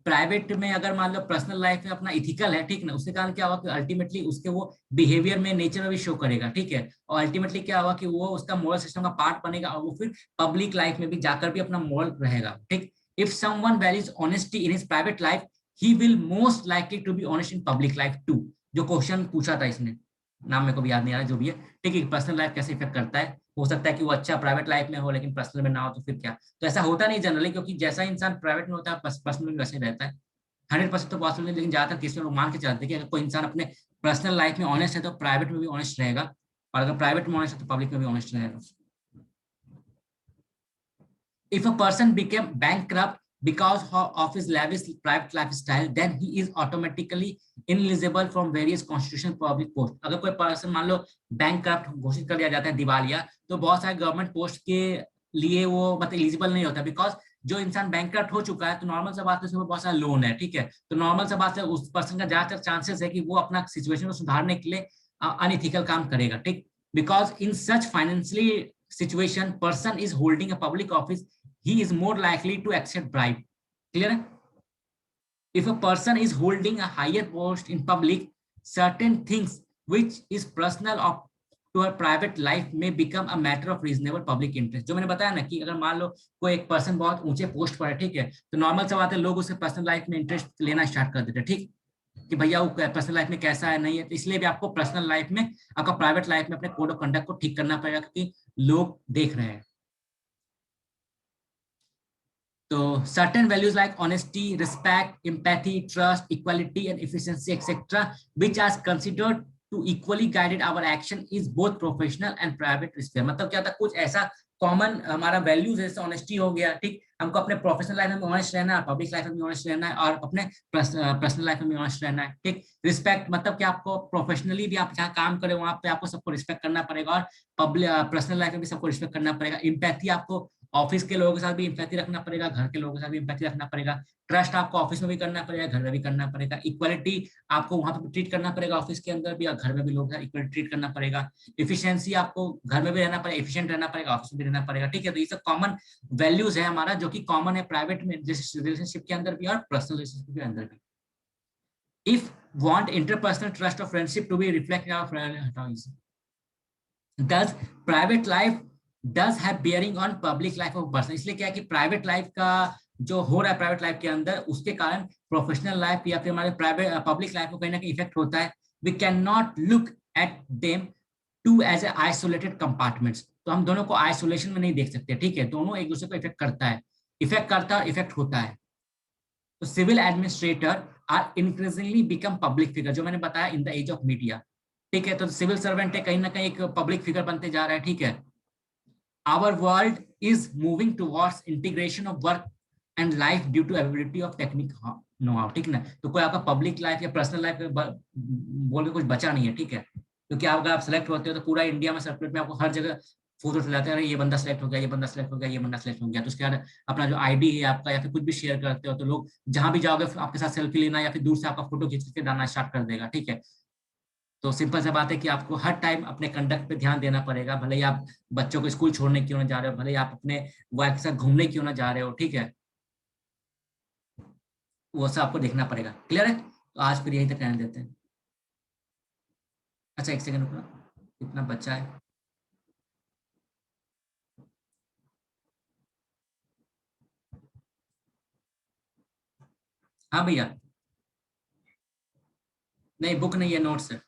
प्राइवेट में अगर मान लो पर्सनल लाइफ में अपना इथिकल है, ठीक ना, उसके कारण क्या होगा कि अल्टीमेटली उसके वो बिहेवियर में नेचर में भी शो करेगा, ठीक है। और अल्टीमेटली क्या होगा कि वो उसका मोरल सिस्टम का पार्ट बनेगा और वो फिर पब्लिक लाइफ में भी जाकर भी अपना मोरल रहेगा, ठीक। If someone values honesty in his private life, he will most likely to be honest in public life too. जो क्वेश्चन पूछा था इसने, नाम मेरे को भी याद नहीं आ रहा, जो भी है, ठीक है, पर्सनल लाइफ कैसे इफेक्ट करता है। हो सकता है कि वो अच्छा प्राइवेट लाइफ में हो लेकिन पर्सनल में ना हो, तो फिर क्या। तो ऐसा होता नहीं जनरली, क्योंकि जैसा इंसान प्राइवेट में होता है पर्सनल में वैसे रहता है। 100% तो पॉसिबल नहीं, लेकिन ज्यादातर केस में लोग मान के चलते हैं कि अगर कोई इंसान अपने पर्सनल लाइफ में ऑनेस्ट है तो प्राइवेट में भी ऑनेस्ट रहेगा, और अगर प्राइवेट में ऑनेस्ट है तो पब्लिक में भी ऑनेस्ट रहेगा। If a person became bankrupt because of his lavish private lifestyle, then he is automatically ineligible from various constitutional public posts। अगर कोई पर्सन मान लो बैंकक्रप्ट घोषित कर दिया जाता है, दिवालिया, तो बहुत सारे गवर्नमेंट पोस्ट के लिए वो मतलब एलिजिबल नहीं होता, बिकॉज जो इंसान बैंकक्रप्ट हो चुका है तो नॉर्मल सा बात है उसमें बहुत सारा लोन है, ठीक है। तो नॉर्मल सा बात है उस पर्सन का ज्यादातर चांसेस है कि वो अपना सिचुएशन को सुधारने के लिए अनइथिकल काम करेगा, ठीक। Because in such financially situation person is holding a public office, he is more likely to accept bribe। Clear? If a person is holding a higher post in public, certain things which is personal of to her private life may become a matter of reasonable public interest। जो मैंने बताया ना कि अगर मान लो कोई एक person बहुत ऊंचे पोस्ट पर है, ठीक है, तो नॉर्मल सा बात है लोग उसके पर्सनल लाइफ में इंटरेस्ट लेना स्टार्ट कर देते हैं, ठीक, कि भैया वो पर्सनल लाइफ में कैसा है नहीं है। तो इसलिए भी आपको पर्सनल लाइफ में आपका प्राइवेट लाइफ में अपने कोड ऑफ कंडक्ट को ठीक करना पड़ेगा, क्योंकि लोग देख रहे हैं। तो certain values like honesty, respect, empathy, trust, equality and efficiency etc which are considered to equally guided our action is both professional and private sphere। मतलब क्या था, कुछ ऐसा कॉमन हमारा वैल्यूज जैसे ऑनेस्टी हो गया, ठीक, हमको अपने प्रोफेशनल लाइफ में ऑनेस्ट रहना है, पब्लिक लाइफ में भी ऑनेस्ट रहना है, और अपने पर्सनल लाइफ में भी ऑनेस्ट रहना है, ठीक। रिस्पेक्ट मतलब कि आपको प्रोफेशनली भी आप जहाँ काम करें वहां पे आपको सबको रिस्पेक्ट करना पड़ेगा, और पब्लिक पर्सनल लाइफ में भी सबको रिस्पेक्ट करना पड़ेगा। इम्पैथी आपको ऑफिस के लोगों के साथ भी इंपैथी रखना पड़ेगा, घर के लोगों के साथ भी इंपैथी रखना पड़ेगा। ट्रस्ट आपको ऑफिस में भी करना पड़ेगा, घर में भी करना पड़ेगा। इक्वालिटी आपको वहां पर ट्रीट करना पड़ेगा, ऑफिस के अंदर भी और घर में भी लोग इक्वल ट्रीट करना पड़ेगा। एफिशिएंसी आपको घर में भी रहना पड़ेगा, एफिशिएंट रहना पड़ेगा, ऑफिस में भी रहना पड़ेगा, ठीक है। तो ये सब कॉमन वैल्यूज है हमारा, जो कि कॉमन है प्राइवेट में रिलेशनशिप के अंदर भी और पर्सनल रिलेशनशिप के अंदर भी। If want interpersonal trust or friendship to be reflected does private life does have bearing on public life of a person। इसलिए क्या है कि प्राइवेट लाइफ का जो हो रहा है प्राइवेट लाइफ के अंदर, उसके कारण प्रोफेशनल लाइफ या फिर हमारे प्राइवेट पब्लिक लाइफ को कहीं ना कहीं इफेक्ट होता है। We cannot look at them to as a isolated compartments. तो हम दोनों को आइसोलेशन में नहीं देख सकते, ठीक है, दोनों एक दूसरे को इफेक्ट करता है, इफेक्ट होता है। तो civil administrator are increasingly become public figure, जो मैंने बताया in the age of media, ठीक है। तो सिविल सर्वेंट है कहीं ना कहीं एक पब्लिक फिगर बनते जा रहा है, ठीक है। Our world is moving towards integration of work and life due to availability of technique know how, ठीक ना। तो कोई आपका पब्लिक लाइफ या पर्सनल लाइफ बोल के कुछ बचा नहीं है, ठीक है। क्योंकि अगर आप सेलेक्ट होते हो तो पूरा इंडिया में सर्कुलेट में आपको हर जगह फोटो चलाते हैं, ये बंदा सेलेक्ट हो गया, ये बंदा सेलेक्ट हो गया, ये बंदा सेलेक्ट हो गया। तो उसके बाद अपना जो आईडी है आपका या फिर कुछ भी शेयर करते हो तो लोग जहां भी जाओगे आपके साथ सेल्फी लेना या फिर दूर से आपका फोटो खींच के डालना स्टार्ट कर देगा, ठीक है। तो सिंपल सा बात है कि आपको हर टाइम अपने कंडक्ट पे ध्यान देना पड़ेगा, भले ही आप बच्चों को स्कूल छोड़ने क्यों ना जा रहे हो, भले ही आप अपने वाइफ के साथ घूमने क्यों ना जा रहे हो, ठीक है, वो सब आपको देखना पड़ेगा। क्लियर है? तो आज फिर यहीं तक रहने देते हैं। अच्छा एक सेकंड रुकना, कितना बच्चा है। हाँ भैया। नहीं बुक नहीं है, नोट्स है।